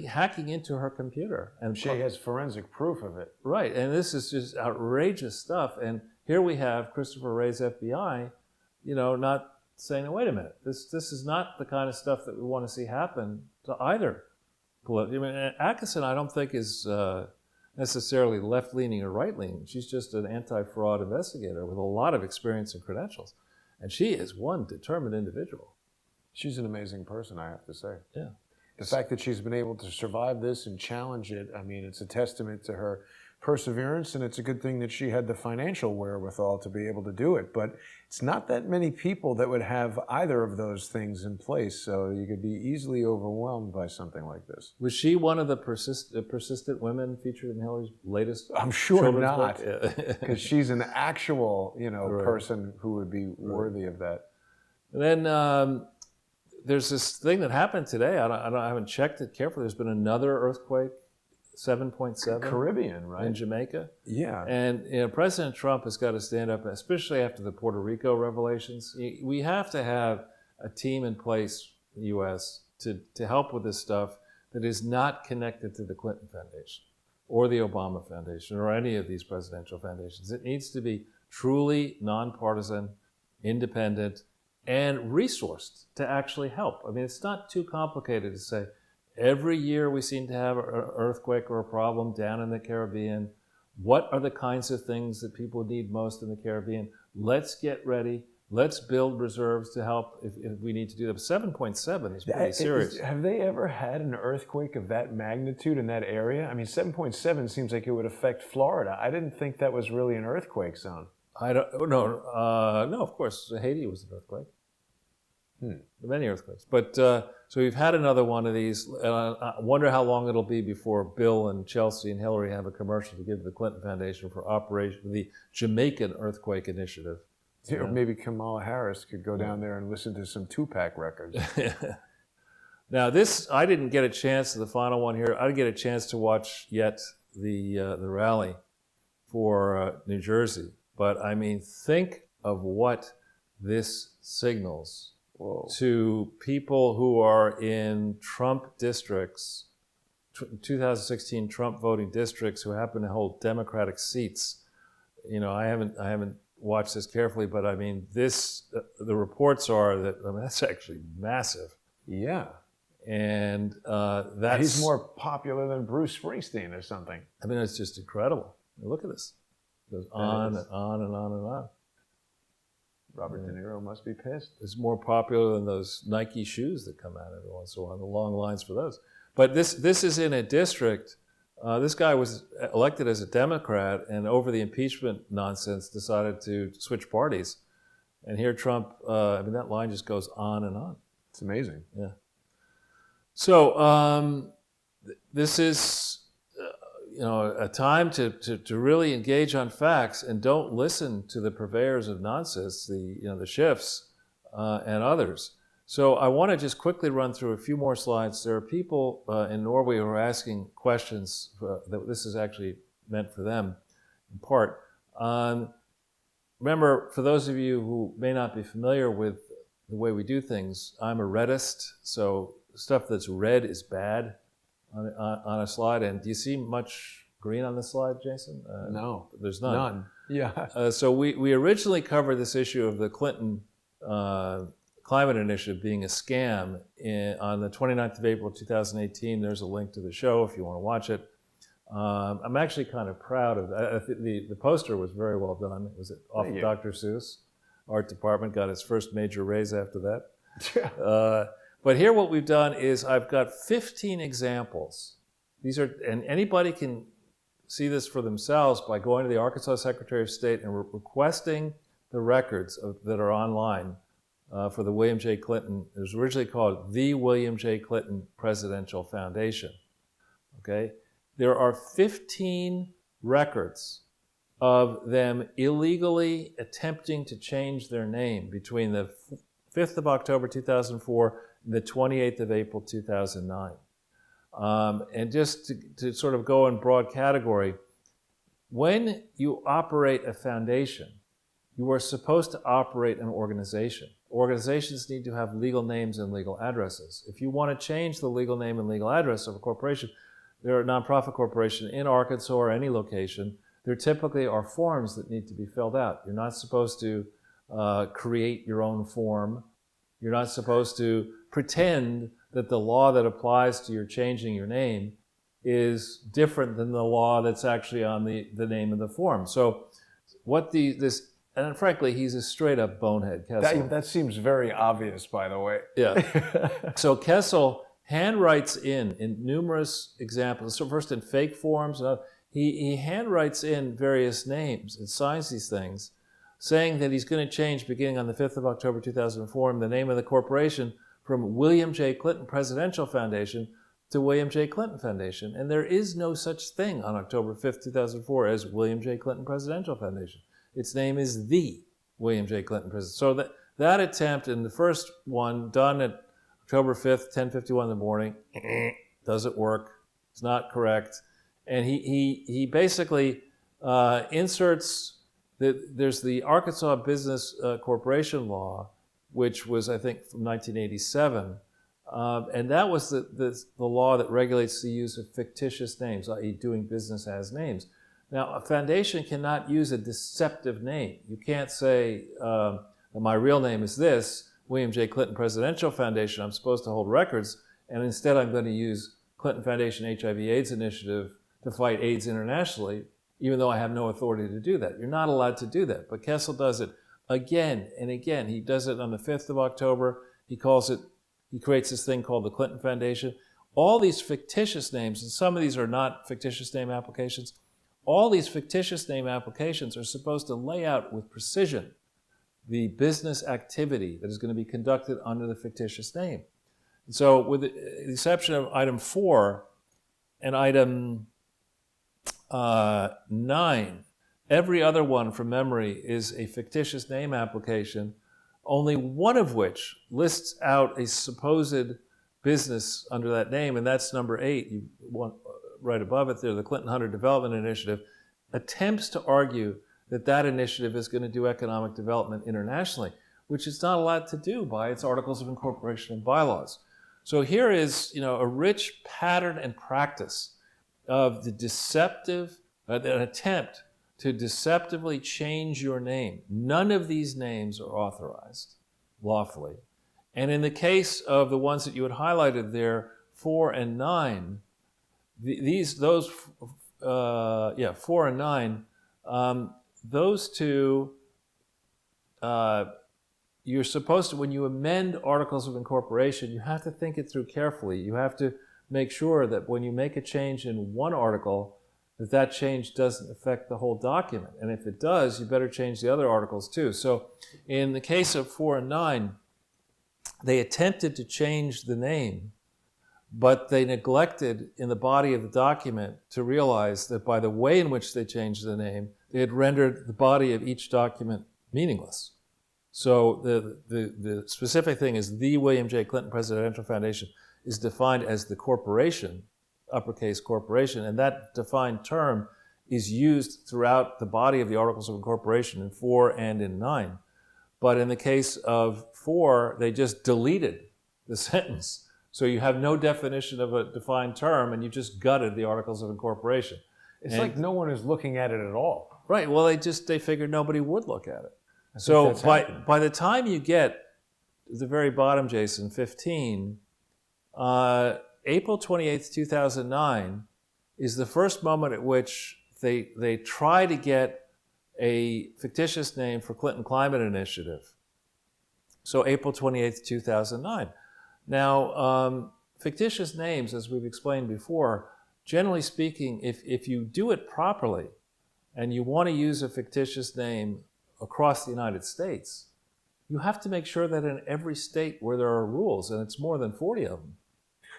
[SPEAKER 2] hacking into her computer. And
[SPEAKER 1] She has forensic proof of it.
[SPEAKER 2] right, and this is just outrageous stuff. And here we have Christopher Wray's FBI, not saying, wait a minute, this is not the kind of stuff that we want to see happen to either. Atkinson, I don't think is necessarily left-leaning or right-leaning. She's just an anti-fraud investigator with a lot of experience and credentials. And she is one determined individual.
[SPEAKER 1] She's an amazing person, I have to say.
[SPEAKER 2] Yeah.
[SPEAKER 1] The fact that she's been able to survive this and challenge it, I mean, it's a testament to her perseverance, and it's a good thing that she had the financial wherewithal to be able to do it. But it's not that many people that would have either of those things in place, so you could be easily overwhelmed by something like this.
[SPEAKER 2] Was she one of the persistent women featured in Hillary's latest?
[SPEAKER 1] I'm sure
[SPEAKER 2] children's
[SPEAKER 1] not,
[SPEAKER 2] book?
[SPEAKER 1] because she's an actual,
[SPEAKER 2] Right.
[SPEAKER 1] person who would be worthy of that.
[SPEAKER 2] And then there's this thing that happened today. I haven't checked it carefully. There's been another earthquake, 7.7.
[SPEAKER 1] Caribbean, right?
[SPEAKER 2] In Jamaica.
[SPEAKER 1] Yeah.
[SPEAKER 2] And President Trump has got to stand up, especially after the Puerto Rico revelations. We have to have a team in place in the U.S. to help with this stuff that is not connected to the Clinton Foundation or the Obama Foundation or any of these presidential foundations. It needs to be truly nonpartisan, independent, and resourced to actually help. I mean, it's not too complicated to say, every year we seem to have an earthquake or a problem down in the Caribbean. What are the kinds of things that people need most in the Caribbean? Let's get ready. Let's build reserves to help if we need to do that. 7.7 is pretty serious.
[SPEAKER 1] Have they ever had an earthquake of that magnitude in that area? I mean, 7.7 seems like it would affect Florida. I didn't think that was really an earthquake zone.
[SPEAKER 2] No, of course, Haiti was an earthquake. Many earthquakes. But so we've had another one of these. I wonder how long it'll be before Bill and Chelsea and Hillary have a commercial to give the Clinton Foundation for the Jamaican Earthquake Initiative.
[SPEAKER 1] Yeah. Or maybe Kamala Harris could go down there and listen to some Tupac records.
[SPEAKER 2] Now, I didn't get a chance to the final one here. I didn't get a chance to watch yet the rally for New Jersey. But I mean, think of what this signals to people who are in Trump districts, 2016 Trump voting districts, who happen to hold Democratic seats. I haven't watched this carefully, but I mean, the reports are that that's actually massive.
[SPEAKER 1] Yeah.
[SPEAKER 2] And
[SPEAKER 1] he's more popular than Bruce Springsteen or something.
[SPEAKER 2] I mean, it's just incredible. Look at this. It goes on and on and on and on.
[SPEAKER 1] Robert De Niro must be pissed.
[SPEAKER 2] It's more popular than those Nike shoes that come out every once in a while, the long lines for those. But this is in a district. This guy was elected as a Democrat, and over the impeachment nonsense decided to switch parties. And here Trump, that line just goes on and on.
[SPEAKER 1] It's amazing.
[SPEAKER 2] Yeah. So this is a time to really engage on facts and don't listen to the purveyors of nonsense, the Schiffs and others. So I want to just quickly run through a few more slides. There are people in Norway who are asking questions that this is actually meant for them, in part. Remember, for those of you who may not be familiar with the way we do things, I'm a reddist, so stuff that's red is bad on a slide. And do you see much green on this slide, Jason?
[SPEAKER 1] No.
[SPEAKER 2] There's none.
[SPEAKER 1] None. Yeah.
[SPEAKER 2] So we originally covered this issue of the Clinton climate initiative being a scam on the 29th of April 2018. There's a link to the show if you want to watch it. I'm actually kind of proud of that. The poster was very well done. It was off of Dr. Seuss. Art department got its first major raise after that. But here what we've done is I've got 15 examples. And anybody can see this for themselves by going to the Arkansas Secretary of State and requesting the records that are online for the William J. Clinton. It was originally called the William J. Clinton Presidential Foundation. Okay? There are 15 records of them illegally attempting to change their name between the 5th of October 2004 and the 28th of April 2009. And just to sort of go in broad category, when you operate a foundation, you are supposed to operate an organization. organizations need to have legal names and legal addresses. If you want to change the legal name and legal address of a corporation, they're a nonprofit corporation in Arkansas or any location, there typically are forms that need to be filled out. You're not supposed to create your own form. You're not supposed to pretend that the law that applies to your changing your name is different than the law that's actually on the name of the form. So what and frankly, he's a straight up bonehead, Kessel.
[SPEAKER 1] That seems very obvious, by the way.
[SPEAKER 2] Yeah. So Kessel handwrites in numerous examples. So first in fake forms, he handwrites in various names and signs these things, saying that he's going to change, beginning on the 5th of October 2004, the name of the corporation from William J. Clinton Presidential Foundation to William J. Clinton Foundation. And there is no such thing on October 5th, 2004 as William J. Clinton Presidential Foundation. Its name is the William J. Clinton Presidential. So that attempt in the first one, done at October 5th, 10:51 in the morning, doesn't work. It's not correct. And he basically inserts there's the Arkansas Business Corporation Law, which was, I think, from 1987. And that was the law that regulates the use of fictitious names, i.e. doing business as names. Now, a foundation cannot use a deceptive name. You can't say, my real name is this, William J. Clinton Presidential Foundation, I'm supposed to hold records, and instead I'm going to use Clinton Foundation HIV/AIDS Initiative to fight AIDS internationally, even though I have no authority to do that. You're not allowed to do that. But Kessel does it again and again. He does it on the 5th of October. He creates this thing called the Clinton Foundation. All these fictitious names, and some of these are not fictitious name applications, all these fictitious name applications are supposed to lay out with precision the business activity that is going to be conducted under the fictitious name. And so with the exception of item 4 and item 9, every other one from memory is a fictitious name application, only one of which lists out a supposed business under that name, and that's number 8. You want right above it there, the Clinton Hunter Development Initiative, attempts to argue that that initiative is going to do economic development internationally, which it's not allowed to do by its articles of incorporation and bylaws. So here is, a rich pattern and practice of the deceptive, an attempt to deceptively change your name. None of these names are authorized lawfully. And in the case of the ones that you had highlighted there, 4 and 9, 4 and 9, those two, you're supposed to, when you amend articles of incorporation, you have to think it through carefully. You have to make sure that when you make a change in one article, that change doesn't affect the whole document. And if it does, you better change the other articles too. So in the case of 4 and 9, they attempted to change the name, but they neglected in the body of the document to realize that by the way in which they changed the name, they had rendered the body of each document meaningless. So the specific thing is the William J. Clinton Presidential Foundation is defined as the corporation, uppercase corporation, and that defined term is used throughout the body of the Articles of Incorporation in 4 and in 9. But in the case of 4, they just deleted the sentence. So you have no definition of a defined term, and you just gutted the Articles of Incorporation.
[SPEAKER 1] It's like no one is looking at it at all.
[SPEAKER 2] Right. Well, they figured nobody would look at it. So by the time you get to the very bottom, Jason, 15, April 28th, 2009 is the first moment at which they try to get a fictitious name for Clinton Climate Initiative. So April 28th, 2009. Now, fictitious names, as we've explained before, generally speaking, if you do it properly and you want to use a fictitious name across the United States, you have to make sure that in every state where there are rules, and it's more than 40 of them,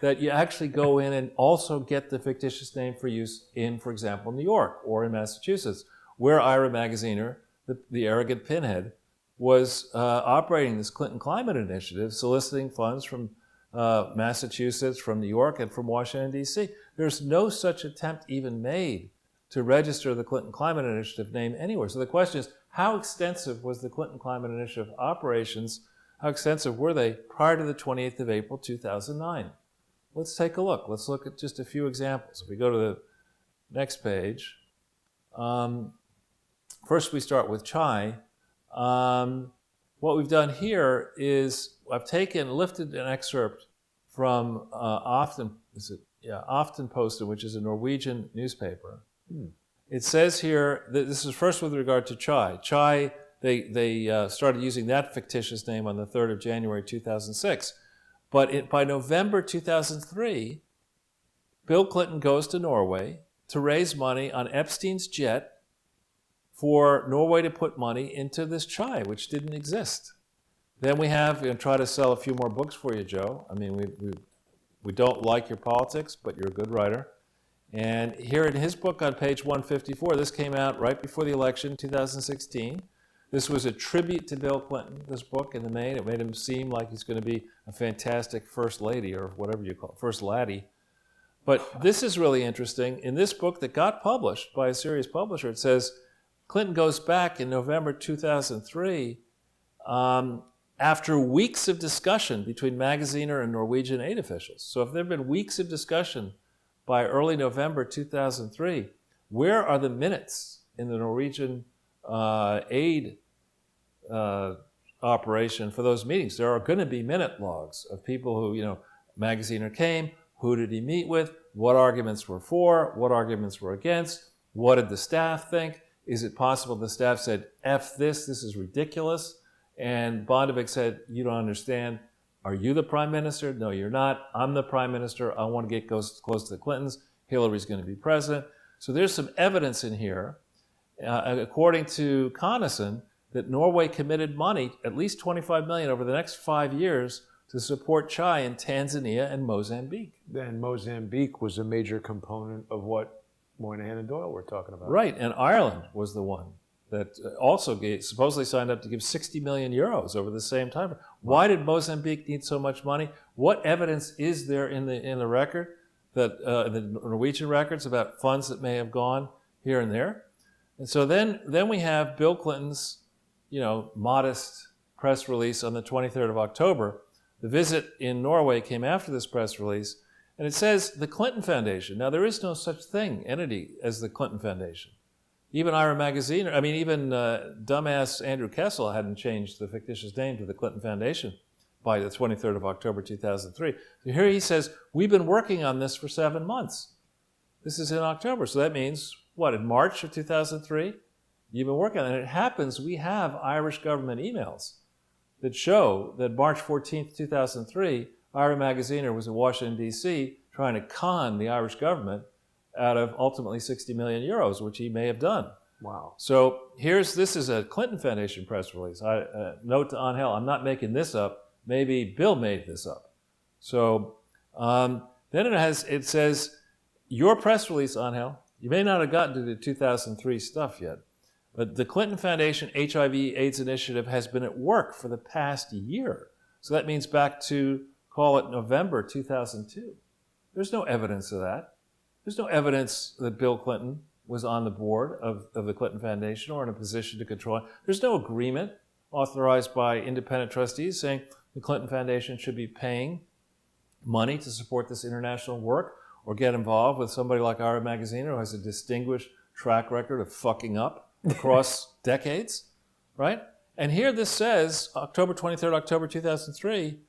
[SPEAKER 2] that you actually go in and also get the fictitious name for use in, for example, New York or in Massachusetts, where Ira Magaziner, the arrogant pinhead, was operating this Clinton Climate Initiative, soliciting funds from Massachusetts, from New York, and from Washington, D.C. There's no such attempt even made to register the Clinton Climate Initiative name anywhere. So the question is, how extensive was the Clinton Climate Initiative operations how extensive were they prior to the 28th of April, 2009? Let's take a look. Let's look at just a few examples. If we go to the next page, first we start with chai. What we've done here is I've lifted an excerpt from Aftenposten, which is a Norwegian newspaper. It says here that this is first with regard to chai. Chai, they started using that fictitious name on the 3rd of January 2006. But by November 2003, Bill Clinton goes to Norway to raise money on Epstein's jet for Norway to put money into this chai, which didn't exist. Then we have, try to sell a few more books for you, Joe. I mean, we don't like your politics, but you're a good writer. And here in his book on page 154, this came out right before the election, 2016. This was a tribute to Bill Clinton, this book in the main. It made him seem like he's going to be a fantastic first lady, or whatever you call it, first laddie. But this is really interesting. In this book that got published by a serious publisher, it says Clinton goes back in November 2003 after weeks of discussion between Magaziner and Norwegian aid officials. So if there have been weeks of discussion by early November 2003, where are the minutes in the Norwegian aid operation for those meetings? There are going to be minute logs of people who, Magaziner came, who did he meet with, what arguments were for, what arguments were against, what did the staff think? Is it possible the staff said, F this is ridiculous? And Bondevik said, you don't understand. Are you the prime minister? No, you're not. I'm the prime minister. I want to get close to the Clintons. Hillary's going to be president. So there's some evidence in here, according to Connaughton, that Norway committed money, at least $25 million over the next 5 years, to support chai in Tanzania and Mozambique.
[SPEAKER 1] And Mozambique was a major component of what Moynihan and Doyle were talking about.
[SPEAKER 2] Right, and Ireland was the one that also supposedly signed up to give 60 million euros over the same time. Why did Mozambique need so much money? What evidence is there in the record, that the Norwegian records, about funds that may have gone here and there? And so then we have Bill Clinton's, modest press release on the 23rd of October. The visit in Norway came after this press release, and it says the Clinton Foundation. Now, there is no such entity as the Clinton Foundation. Even Ira Magaziner, even dumbass Andrew Kessel hadn't changed the fictitious name to the Clinton Foundation by the 23rd of October 2003. So here he says, we've been working on this for 7 months. This is in October, so that means, in March of 2003? You've been working on it. And it happens, we have Irish government emails that show that March 14th, 2003, Ira Magaziner was in Washington, D.C., trying to con the Irish government out of ultimately 60 million euros, which he may have done.
[SPEAKER 1] Wow.
[SPEAKER 2] So this is a Clinton Foundation press release. Note to Angel, I'm not making this up. Maybe Bill made this up. So then it says, your press release, Angel, you may not have gotten to the 2003 stuff yet, but the Clinton Foundation HIV/AIDS initiative has been at work for the past year. So that means back to, call it November 2002. There's no evidence of that. There's no evidence that Bill Clinton was on the board of the Clinton Foundation or in a position to control it. There's no agreement authorized by independent trustees saying the Clinton Foundation should be paying money to support this international work or get involved with somebody like Ira Magaziner, who has a distinguished track record of fucking up across decades, right? And here this says, October 23, October 2003,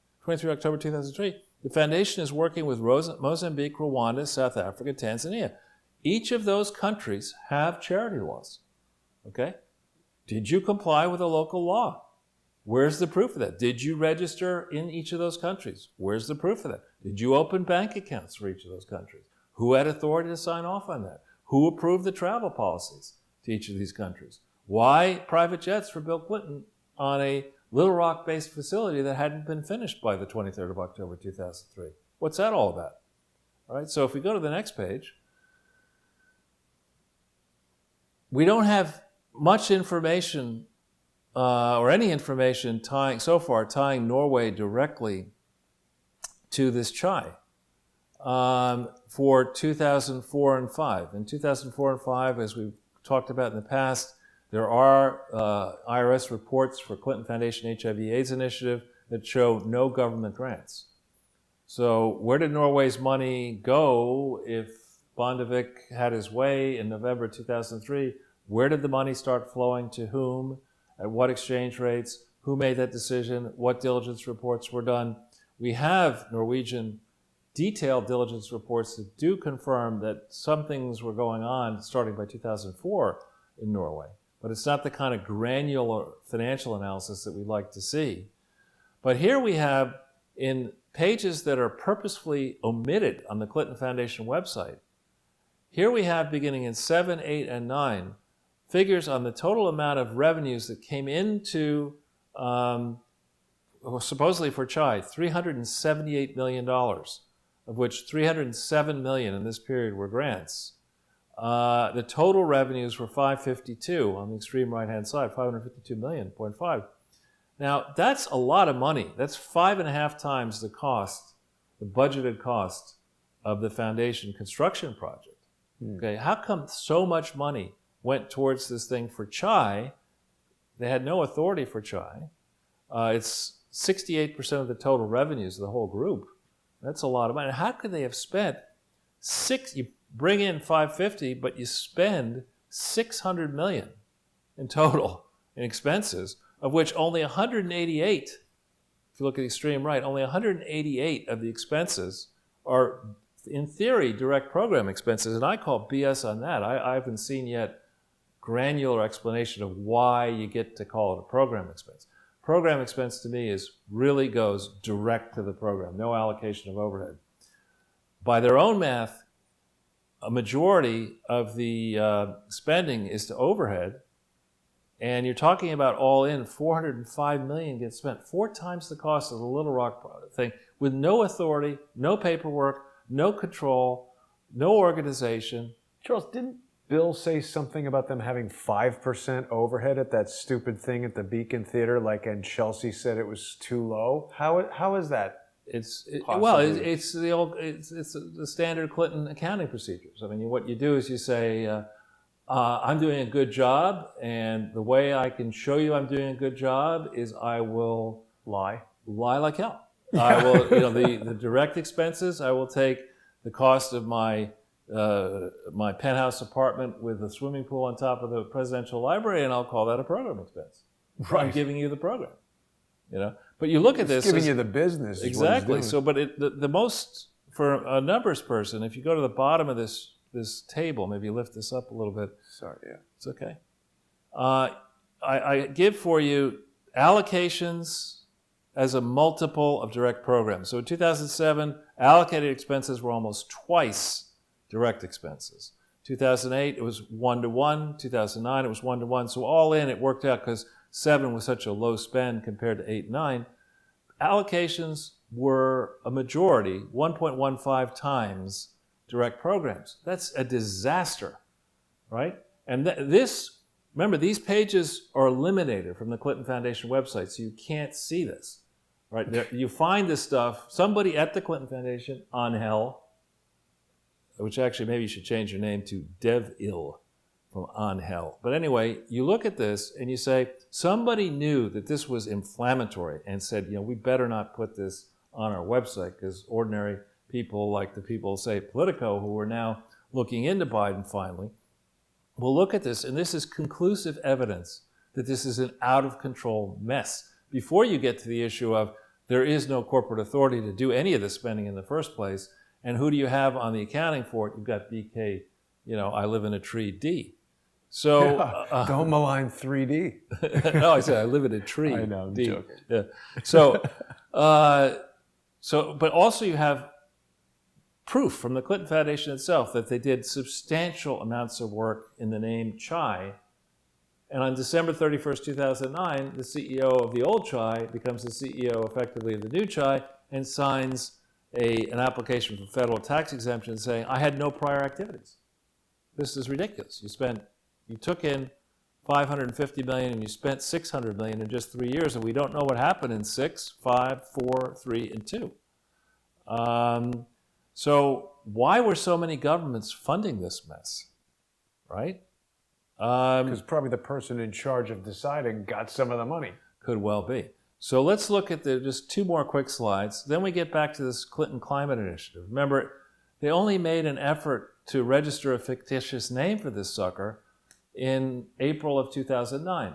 [SPEAKER 2] the foundation is working with Mozambique, Rwanda, South Africa, Tanzania. Each of those countries have charity laws, okay? Did you comply with a local law? Where's the proof of that? Did you register in each of those countries? Where's the proof of that? Did you open bank accounts for each of those countries? Who had authority to sign off on that? Who approved the travel policies to each of these countries? Why private jets for Bill Clinton on a Little Rock-based facility that hadn't been finished by the 23rd of October 2003? What's that all about? All right, so if we go to the next page, we don't have much information or any information tying Norway directly to this chai for 2004 and 5. In 2004 and 5, as we've talked about in the past, there are IRS reports for Clinton Foundation HIV/AIDS initiative that show no government grants. So where did Norway's money go if Bondevik had his way in November 2003? Where did the money start flowing to whom? At what exchange rates? Who made that decision? What diligence reports were done? We have Norwegian detailed diligence reports that do confirm that some things were going on starting by 2004 in Norway. But it's not the kind of granular financial analysis that we'd like to see. But here we have, in pages that are purposefully omitted on the Clinton Foundation website, here we have, beginning in 7, 8, and 9, figures on the total amount of revenues that came into, supposedly for CHI, $378 million, of which $307 million in this period were grants. The total revenues were 552 on the extreme right-hand side, 552 million, 0.5. Now, that's a lot of money. That's 5.5 times the cost, the budgeted cost of the foundation construction project. Okay, how come so much money went towards this thing for CHI? They had no authority for CHI. It's 68% of the total revenues of the whole group. That's a lot of money. How could they have spent you bring in 550, but you spend 600 million in total in expenses, of which only 188, if you look at the extreme right, only 188 of the expenses are, in theory, direct program expenses, and I call BS on that. I haven't seen yet granular explanation of why you get to call it a program expense. Program expense to me really goes direct to the program, no allocation of overhead. By their own math, a majority of the spending is to overhead, and you're talking about all in, 405 million gets spent, 4 times the cost of the Little Rock thing, with no authority, no paperwork, no control, no organization.
[SPEAKER 1] Charles, didn't Bill say something about them having 5% overhead at that stupid thing at the Beacon Theater, and Chelsea said it was too low? How is that?
[SPEAKER 2] It's the standard Clinton accounting procedures. I mean, what you do is you say, I'm doing a good job, and the way I can show you I'm doing a good job is I will lie like hell. I will, the direct expenses. I will take the cost of my penthouse apartment with a swimming pool on top of the presidential library, and I'll call that a program expense. Right. I'm giving you the program. But you look at this.
[SPEAKER 1] It's giving you the business.
[SPEAKER 2] Exactly. So, but the most, for a numbers person, if you go to the bottom of this table, maybe you lift this up a little bit.
[SPEAKER 1] Sorry, yeah.
[SPEAKER 2] It's okay. I give for you allocations as a multiple of direct programs. So in 2007, allocated expenses were almost twice direct expenses. 2008, it was 1-to-1. 2009, it was 1-to-1. So all in, it worked out because 7 was such a low spend compared to 8 and 9. Allocations were a majority, 1.15 times direct programs. That's a disaster, right? And remember, these pages are eliminated from the Clinton Foundation website, so you can't see this, right? You find this stuff, somebody at the Clinton Foundation, on hell, which actually maybe you should change your name to DevIll from on hell. But anyway, you look at this and you say, somebody knew that this was inflammatory and said, we better not put this on our website because ordinary people like the people, say, Politico, who are now looking into Biden finally, will look at this, and this is conclusive evidence that this is an out-of-control mess. Before you get to the issue of there is no corporate authority to do any of this spending in the first place, and who do you have on the accounting for it? You've got BK, I live in a tree D. So
[SPEAKER 1] don't malign 3D.
[SPEAKER 2] No, I said I live in a tree.
[SPEAKER 1] I know, I'm
[SPEAKER 2] D.
[SPEAKER 1] joking.
[SPEAKER 2] Yeah. So, but also you have proof from the Clinton Foundation itself that they did substantial amounts of work in the name CHI. And on December 31st, 2009, the CEO of the old CHI becomes the CEO effectively of the new CHI and signs an application for federal tax exemption saying, I had no prior activities. This is ridiculous. You took in $550 million and you spent $600 million in just 3 years, and we don't know what happened in 6, 5, 4, 3, and 2. So why were so many governments funding this mess, right?
[SPEAKER 1] Because probably the person in charge of deciding got some of the money.
[SPEAKER 2] Could well be. So let's look at just two more quick slides. Then we get back to this Clinton Climate Initiative. Remember, they only made an effort to register a fictitious name for this sucker in April of 2009.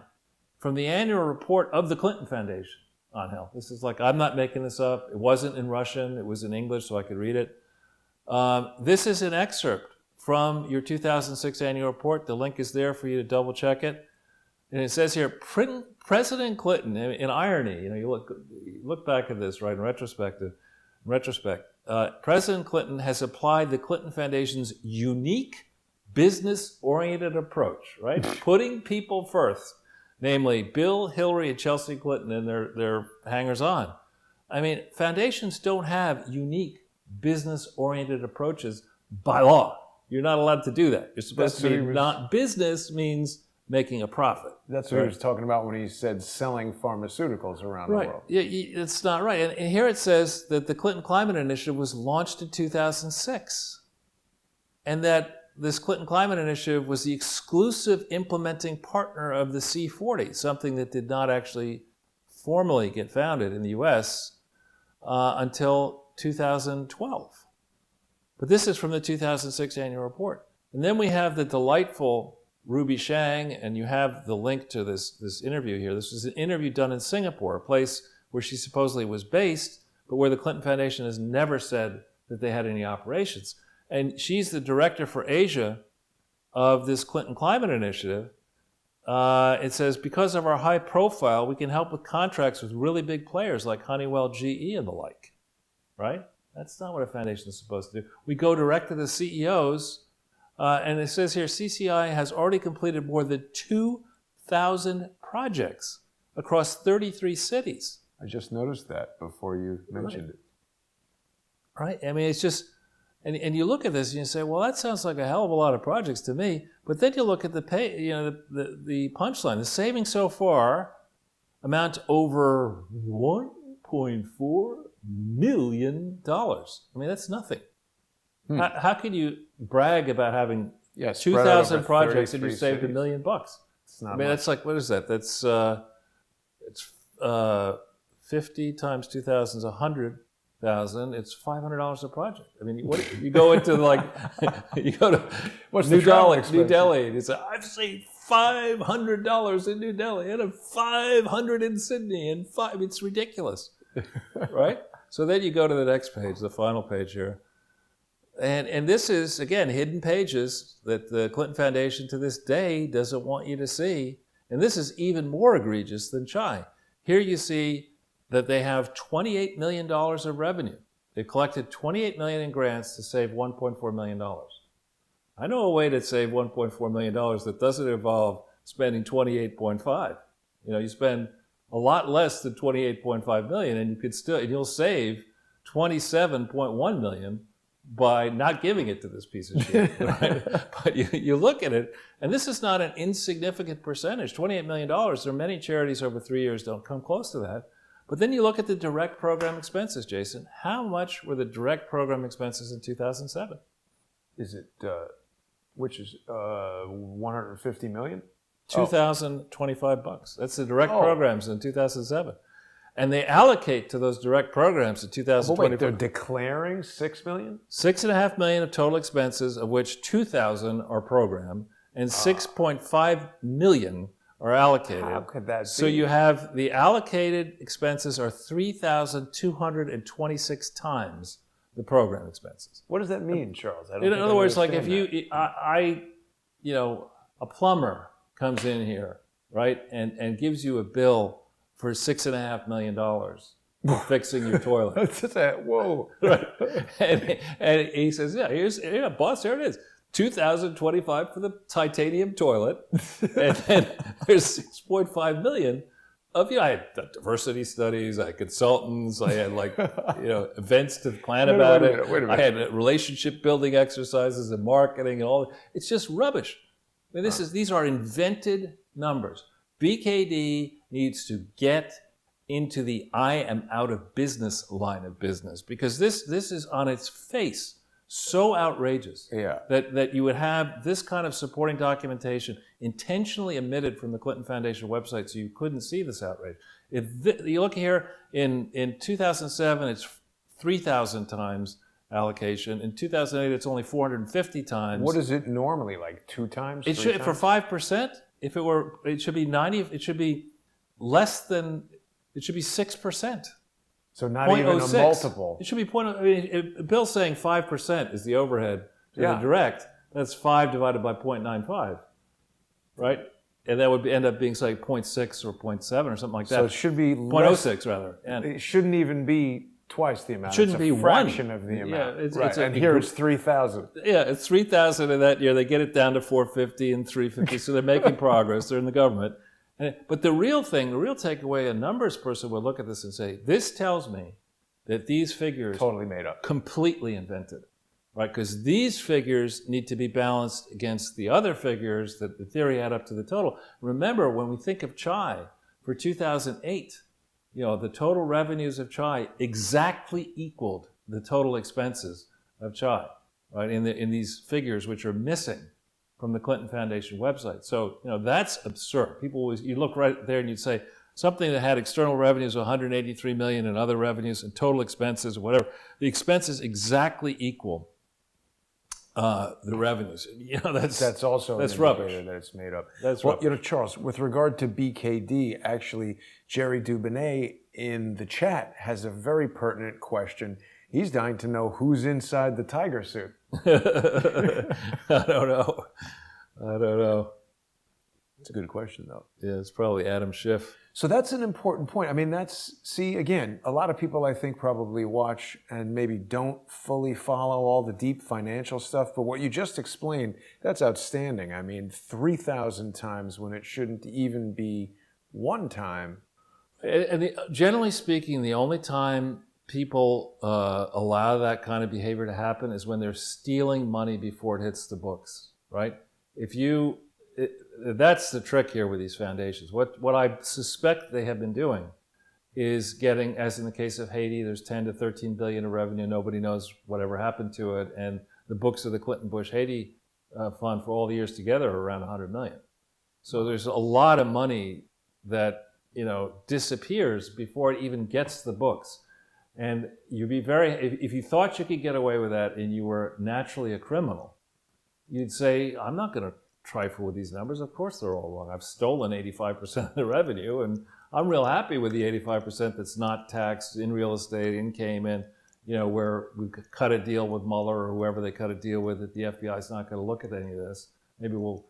[SPEAKER 2] From the annual report of the Clinton Foundation on health. This is like, I'm not making this up. It wasn't in Russian. It was in English, so I could read it. This is an excerpt from your 2006 annual report. The link is there for you to double check it. And it says here, President Clinton, in irony, you look back at this, right, in retrospect, President Clinton has applied the Clinton Foundation's unique business-oriented approach, right? Putting people first, namely Bill, Hillary, and Chelsea Clinton and their hangers-on. I mean, foundations don't have unique business-oriented approaches by law. You're not allowed to do that. You're supposed to be not business means making a profit.
[SPEAKER 1] That's what he was talking about when he said selling pharmaceuticals around the world.
[SPEAKER 2] Yeah, it's not right. And here it says that the Clinton Climate Initiative was launched in 2006. And that this Clinton Climate Initiative was the exclusive implementing partner of the C40, something that did not actually formally get founded in the US until 2012. But this is from the 2006 annual report. And then we have the delightful Ruby Shang, and you have the link to this interview here. This was an interview done in Singapore, a place where she supposedly was based, but where the Clinton Foundation has never said that they had any operations. And she's the director for Asia of this Clinton Climate Initiative. It says, because of our high profile, we can help with contracts with really big players like Honeywell, GE, and the like, right? That's not what a foundation is supposed to do. We go direct to the CEOs. And it says here, CCI has already completed more than 2,000 projects across 33 cities.
[SPEAKER 1] I just noticed that before you mentioned it.
[SPEAKER 2] Right? I mean, it's just, and you look at this and you say, well, that sounds like a hell of a lot of projects to me. But then you look at the punchline. The savings so far amount to over $1.4 million. I mean, that's nothing. How can you brag about having 2,000 projects and you saved $1 million?
[SPEAKER 1] It's not
[SPEAKER 2] much. That's like, what is that? That's 50 times 2,000 is 100,000. It's $500 a project. I mean, you go into you go to New Delhi, and you say, I've saved $500 in New Delhi and 500 in Sydney, and it's ridiculous, right? So then you go to the next page, the final page here. And this is, again, hidden pages that the Clinton Foundation to this day doesn't want you to see. And this is even more egregious than Chai. Here you see that they have $28 million of revenue. They've collected $28 million in grants to save $1.4 million. I know a way to save $1.4 million that doesn't involve spending $28.5. You spend a lot less than $28.5 million, and you'll save $27.1 million by not giving it to this piece of shit, right? But you look at it, and this is not an insignificant percentage. $28 million, there are many charities over 3 years don't come close to that. But then you look at the direct program expenses, Jason. How much were the direct program expenses in 2007?
[SPEAKER 1] Is it, which is 150 million?
[SPEAKER 2] $2,025. That's the direct programs in 2007. And they allocate to those direct programs in 2024.
[SPEAKER 1] Wait, they're declaring $6 million?
[SPEAKER 2] $6.5 million of total expenses, of which 2,000 are program, and 6.5 million are allocated.
[SPEAKER 1] How could that be?
[SPEAKER 2] So you have the allocated expenses are 3,226 times the program expenses.
[SPEAKER 1] What does that mean, Charles?
[SPEAKER 2] In other words, like if a plumber comes in here, right, and gives you a bill for $6.5 million for fixing your toilet.
[SPEAKER 1] Whoa.
[SPEAKER 2] Right. And he says, boss, here it is. $2,025 for the titanium toilet. And then there's $6.5 million of, I had diversity studies, I had consultants, I had events to plan about it.
[SPEAKER 1] Wait a minute.
[SPEAKER 2] I had relationship building exercises and marketing and all. It's just rubbish. I mean, these are invented numbers. BKD needs to get into the I am out of business line of business, because this is on its face so outrageous
[SPEAKER 1] Yeah.
[SPEAKER 2] that you would have this kind of supporting documentation intentionally omitted from the Clinton Foundation website so you couldn't see this outrage. You look here, in 2007, it's 3,000 times allocation. In 2008, it's only 450 times.
[SPEAKER 1] What is it normally, like 2 times?
[SPEAKER 2] It should, for 5%, if it were, it should be 90, it should be less than, it should be 6%.
[SPEAKER 1] So not even a multiple.
[SPEAKER 2] It should be point. I mean, if Bill's saying 5% is the overhead to the direct. That's 5 divided by 0.95, right? And that would end up being like 0.6 or 0.7 or something like that.
[SPEAKER 1] So it should be
[SPEAKER 2] 0.06 rather. And
[SPEAKER 1] it shouldn't even be twice the amount.
[SPEAKER 2] It shouldn't be
[SPEAKER 1] a fraction
[SPEAKER 2] one.
[SPEAKER 1] of the amount.
[SPEAKER 2] Yeah, it's
[SPEAKER 1] right. And here it's 3,000.
[SPEAKER 2] Yeah, it's 3,000 in that year. They get it down to 450 and 350. So they're making progress. They're in the government. But the real thing, the real takeaway, a numbers person would look at this and say, this tells me that these figures
[SPEAKER 1] totally made up,
[SPEAKER 2] completely invented, right? Because these figures need to be balanced against the other figures that the theory add up to the total. Remember, when we think of Chai for 2008, the total revenues of Chai exactly equaled the total expenses of Chai, right? In these figures, which are missing from the Clinton Foundation website. So, that's absurd. People always, you look right there and you'd say, something that had external revenues of 183 million and other revenues and total expenses or whatever, the expenses exactly equal the revenues. That's
[SPEAKER 1] also
[SPEAKER 2] that's rubbish.
[SPEAKER 1] That it's made up.
[SPEAKER 2] That's
[SPEAKER 1] well,
[SPEAKER 2] rubbish.
[SPEAKER 1] Charles, with regard to BKD, actually, Jerry Dubonnet in the chat has a very pertinent question. He's dying to know who's inside the tiger suit.
[SPEAKER 2] I don't know.
[SPEAKER 1] It's a good question, though.
[SPEAKER 2] Yeah, it's probably Adam Schiff.
[SPEAKER 1] So that's an important point. I mean, again, a lot of people I think probably watch and maybe don't fully follow all the deep financial stuff, but what you just explained, that's outstanding. I mean, 3,000 times when it shouldn't even be 1 time.
[SPEAKER 2] And generally speaking, the only time people allow that kind of behavior to happen is when they're stealing money before it hits the books, right? That's the trick here with these foundations. What I suspect they have been doing is getting, as in the case of Haiti, there's 10 to 13 billion of revenue. Nobody knows whatever happened to it. And the books of the Clinton-Bush Haiti fund for all the years together are around 100 million. So there's a lot of money that, disappears before it even gets the books. And you'd be if you thought you could get away with that and you were naturally a criminal, you'd say, I'm not going to trifle with these numbers. Of course they're all wrong. I've stolen 85% of the revenue, and I'm real happy with the 85% that's not taxed in real estate, in Cayman, where we cut a deal with Mueller or whoever they cut a deal with that the FBI is not going to look at any of this. Maybe we'll,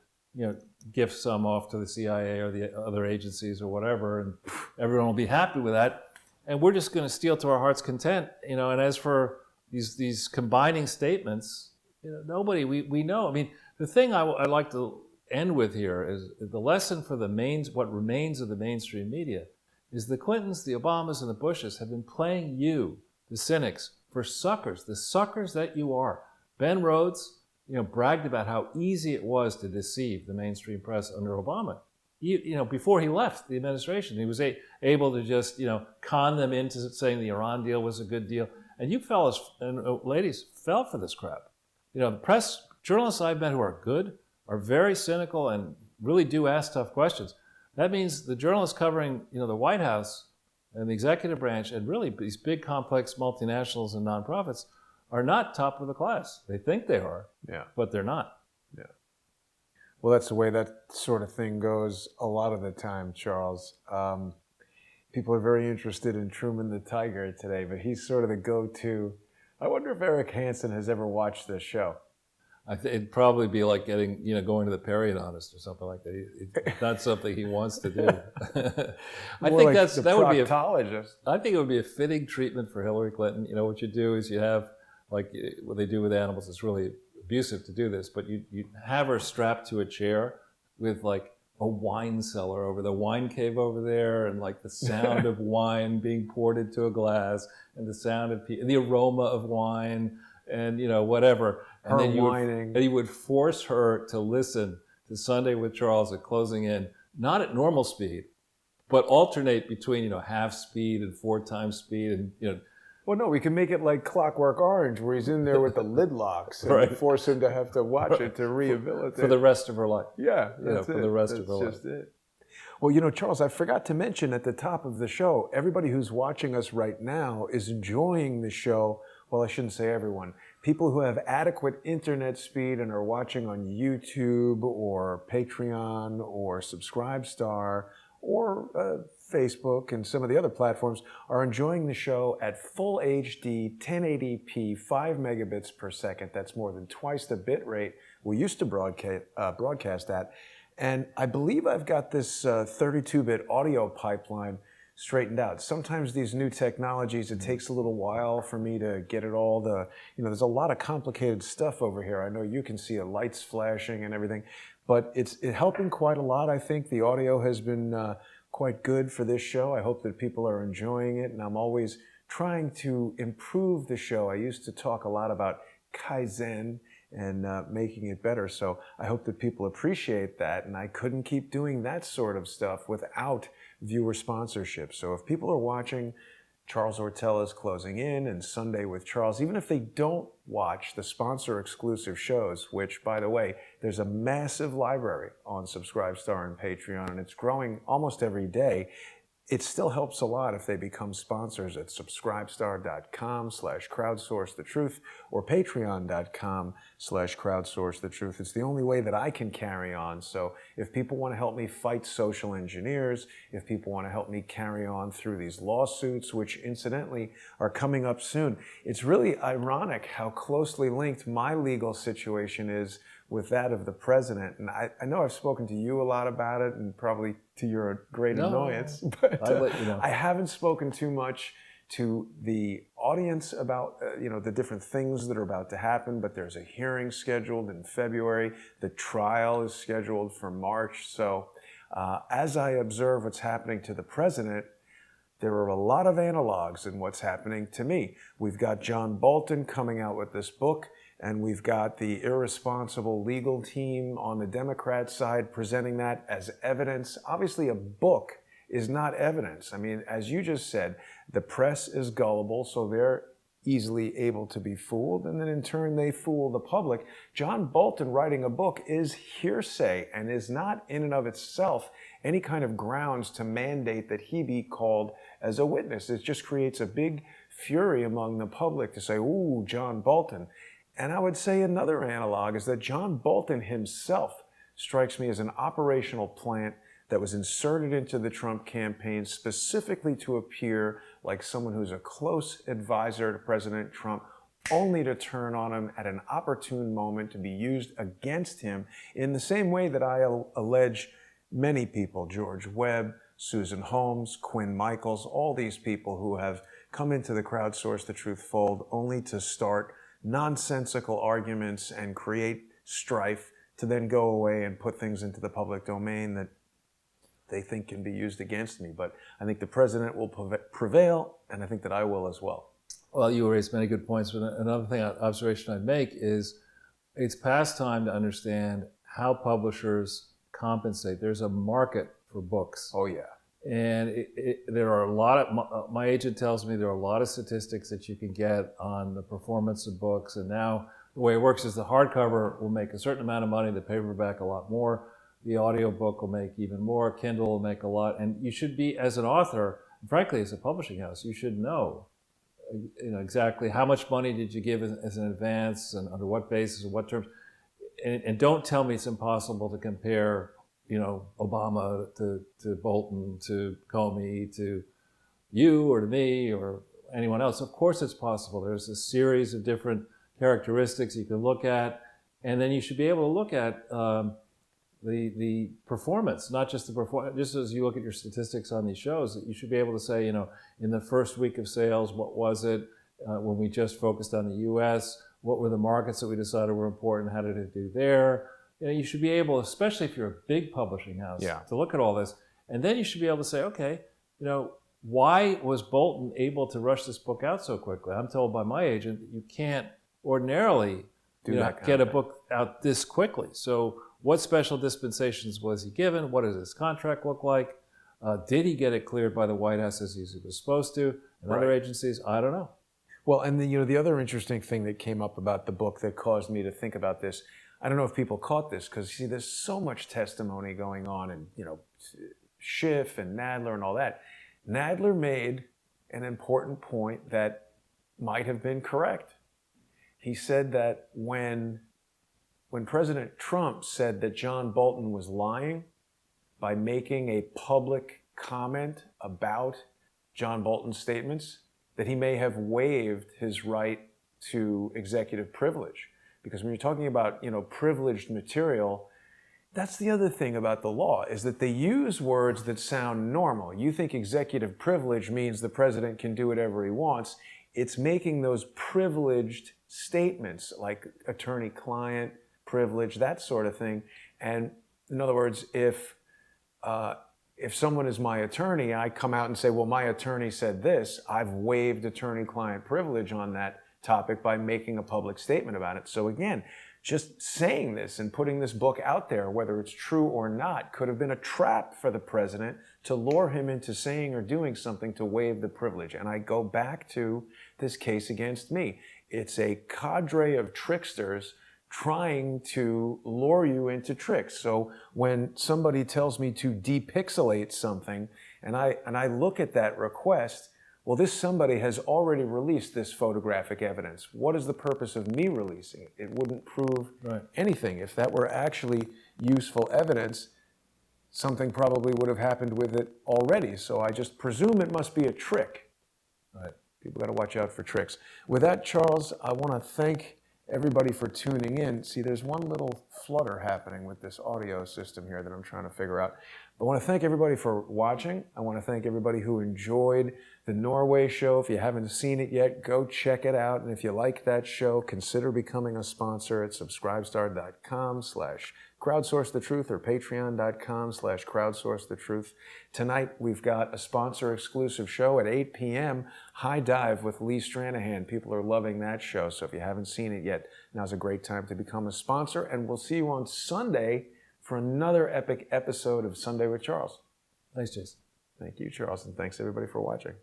[SPEAKER 2] gift some off to the CIA or the other agencies or whatever, and everyone will be happy with that. And we're just going to steal to our heart's content, and as for these combining statements, nobody, we know. I mean, the thing I'd like to end with here is the lesson for what remains of the mainstream media is the Clintons, the Obamas, and the Bushes have been playing you, the cynics, for suckers, the suckers that you are. Ben Rhodes, bragged about how easy it was to deceive the mainstream press under Obama. Before he left the administration, he was able to just, con them into saying the Iran deal was a good deal. And you fellas and ladies fell for this crap. The press, journalists I've met who are good are very cynical and really do ask tough questions. That means the journalists covering, the White House and the executive branch and really these big complex multinationals and nonprofits are not top of the class. They think they are, but they're not.
[SPEAKER 1] Yeah. Well, that's the way that sort of thing goes a lot of the time, Charles. People are very interested in Truman the Tiger today, but he's sort of the go-to. I wonder if Eric Hansen has ever watched this show.
[SPEAKER 2] It'd probably be like going to the periodontist or something like that. It's not something he wants to do. I think
[SPEAKER 1] like
[SPEAKER 2] that would be
[SPEAKER 1] I
[SPEAKER 2] think it would be a fitting treatment for Hillary Clinton. What you do is you have, like what they do with animals, it's really abusive to do this, but you have her strapped to a chair with like a wine cellar over the wine cave over there, and like the sound of wine being poured into a glass, and the sound of the aroma of wine, and whatever. And then you would force her to listen to Sunday with Charles at closing in, not at normal speed, but alternate between half speed and 4 times speed, and
[SPEAKER 1] Well, no, we can make it like Clockwork Orange, where he's in there with the lid locks and
[SPEAKER 2] Right.
[SPEAKER 1] force him to have to watch it to rehabilitate.
[SPEAKER 2] For the rest of her life.
[SPEAKER 1] Yeah, that's
[SPEAKER 2] for
[SPEAKER 1] it.
[SPEAKER 2] the rest
[SPEAKER 1] That's
[SPEAKER 2] of her life.
[SPEAKER 1] just it. Well, you know, Charles, I forgot to mention at the top of the show, everybody who's watching us right now is enjoying the show. Well, I shouldn't say everyone. People who have adequate internet speed and are watching on YouTube or Patreon or Subscribestar or Facebook and some of the other platforms are enjoying the show at full HD, 1080p, 5 megabits per second. That's more than twice the bit rate we used to broadcast at. And I believe I've got this 32-bit audio pipeline straightened out. Sometimes these new technologies, it takes a little while for me to get it all there's a lot of complicated stuff over here. I know you can see lights flashing and everything, but it's helping quite a lot. I think the audio has been quite good for this show. I hope that people are enjoying it, and I'm always trying to improve the show. I used to talk a lot about Kaizen and making it better. So I hope that people appreciate that. And I couldn't keep doing that sort of stuff without viewer sponsorship. So if people are watching Charles Ortel is Closing In and Sunday with Charles, even if they don't watch the sponsor exclusive shows, which, by the way, there's a massive library on Subscribestar and Patreon, and it's growing almost every day. It still helps a lot if they become sponsors at subscribestar.com/crowdsourcethetruth or patreon.com/crowdsourcethetruth. It's the only way that I can carry on. So if people want to help me fight social engineers, if people want to help me carry on through these lawsuits, which incidentally are coming up soon, it's really ironic how closely linked my legal situation is with that of the president. And I know I've spoken to you a lot about it, and probably to your great annoyance, but
[SPEAKER 2] I'll let you know.
[SPEAKER 1] I haven't spoken too much to the audience about the different things that are about to happen. But there's a hearing scheduled in February. The trial is scheduled for March. So as I observe what's happening to the president, there are a lot of analogs in what's happening to me. We've got John Bolton coming out with this book, and we've got the irresponsible legal team on the Democrat side presenting that as evidence. Obviously, a book is not evidence. I mean, as you just said, the press is gullible, so they're easily able to be fooled, and then in turn they fool the public. John Bolton writing a book is hearsay and is not in and of itself any kind of grounds to mandate that he be called as a witness. It just creates a big fury among the public to say, ooh, John Bolton. And I would say another analog is that John Bolton himself strikes me as an operational plant that was inserted into the Trump campaign specifically to appear like someone who's a close advisor to President Trump, only to turn on him at an opportune moment to be used against him in the same way that I allege many people, George Webb, Susan Holmes, Quinn Michaels, all these people who have come into the Crowdsource the Truth fold only to start nonsensical arguments and create strife to then go away and put things into the public domain that they think can be used against me. But I think the president will prevail, and I think that I will as well.
[SPEAKER 2] Well, you raised many good points. But another observation I'd make is it's past time to understand how publishers compensate. There's a market for books.
[SPEAKER 1] Oh, yeah.
[SPEAKER 2] And there are a lot of, my agent tells me there are a lot of statistics that you can get on the performance of books. And now the way it works is the hardcover will make a certain amount of money, the paperback a lot more, the audiobook will make even more, Kindle will make a lot. And you should be, as an author, frankly, as a publishing house, you should know exactly how much money did you give as an advance and under what basis and what terms. And don't tell me it's impossible to compare Obama to Bolton, to Comey, to you or to me or anyone else. Of course it's possible. There's a series of different characteristics you can look at, and then you should be able to look at the performance, not just the performance. Just as you look at your statistics on these shows, you should be able to say, in the first week of sales, what was it when we just focused on the U.S., what were the markets that we decided were important, how did it do there? You should be able, especially if you're a big publishing house, to look at all this. And then you should be able to say, okay, why was Bolton able to rush this book out so quickly? I'm told by my agent that you can't ordinarily get a book out this quickly. So what special dispensations was he given? What does his contract look like? Did he get it cleared by the White House as he was supposed to? And other agencies? I don't know.
[SPEAKER 1] Well, and the other interesting thing that came up about the book that caused me to think about this, I don't know if people caught this, because see, there's so much testimony going on, and Schiff and Nadler and all that. Nadler made an important point that might have been correct. He said that when President Trump said that John Bolton was lying by making a public comment about John Bolton's statements, that he may have waived his right to executive privilege. Because when you're talking about, privileged material, that's the other thing about the law, is that they use words that sound normal. You think executive privilege means the president can do whatever he wants. It's making those privileged statements like attorney-client privilege, that sort of thing. And in other words, if someone is my attorney, I come out and say, well, my attorney said this, I've waived attorney-client privilege on that topic by making a public statement about it. So again, just saying this and putting this book out there, whether it's true or not, could have been a trap for the president to lure him into saying or doing something to waive the privilege. And I go back to this case against me. It's a cadre of tricksters trying to lure you into tricks. So when somebody tells me to depixelate something, and I look at that request, well, this somebody has already released this photographic evidence. What is the purpose of me releasing it? It wouldn't prove anything. If that were actually useful evidence, something probably would have happened with it already. So I just presume it must be a trick.
[SPEAKER 2] Right.
[SPEAKER 1] People got to watch out for tricks. With that, Charles, I want to thank everybody for tuning in. See, there's one little flutter happening with this audio system here that I'm trying to figure out. I want to thank everybody for watching. I want to thank everybody who enjoyed the Norway show. If you haven't seen it yet, go check it out. And if you like that show, consider becoming a sponsor at subscribestar.com/crowdsourcethetruth or patreon.com/crowdsourcethetruth. Tonight, we've got a sponsor exclusive show at 8 p.m. High Dive with Lee Stranahan. People are loving that show. So if you haven't seen it yet, now's a great time to become a sponsor. And we'll see you on Sunday for another epic episode of Sunday with Charles.
[SPEAKER 2] Thanks, Jason.
[SPEAKER 1] Thank you, Charles, and thanks everybody for watching.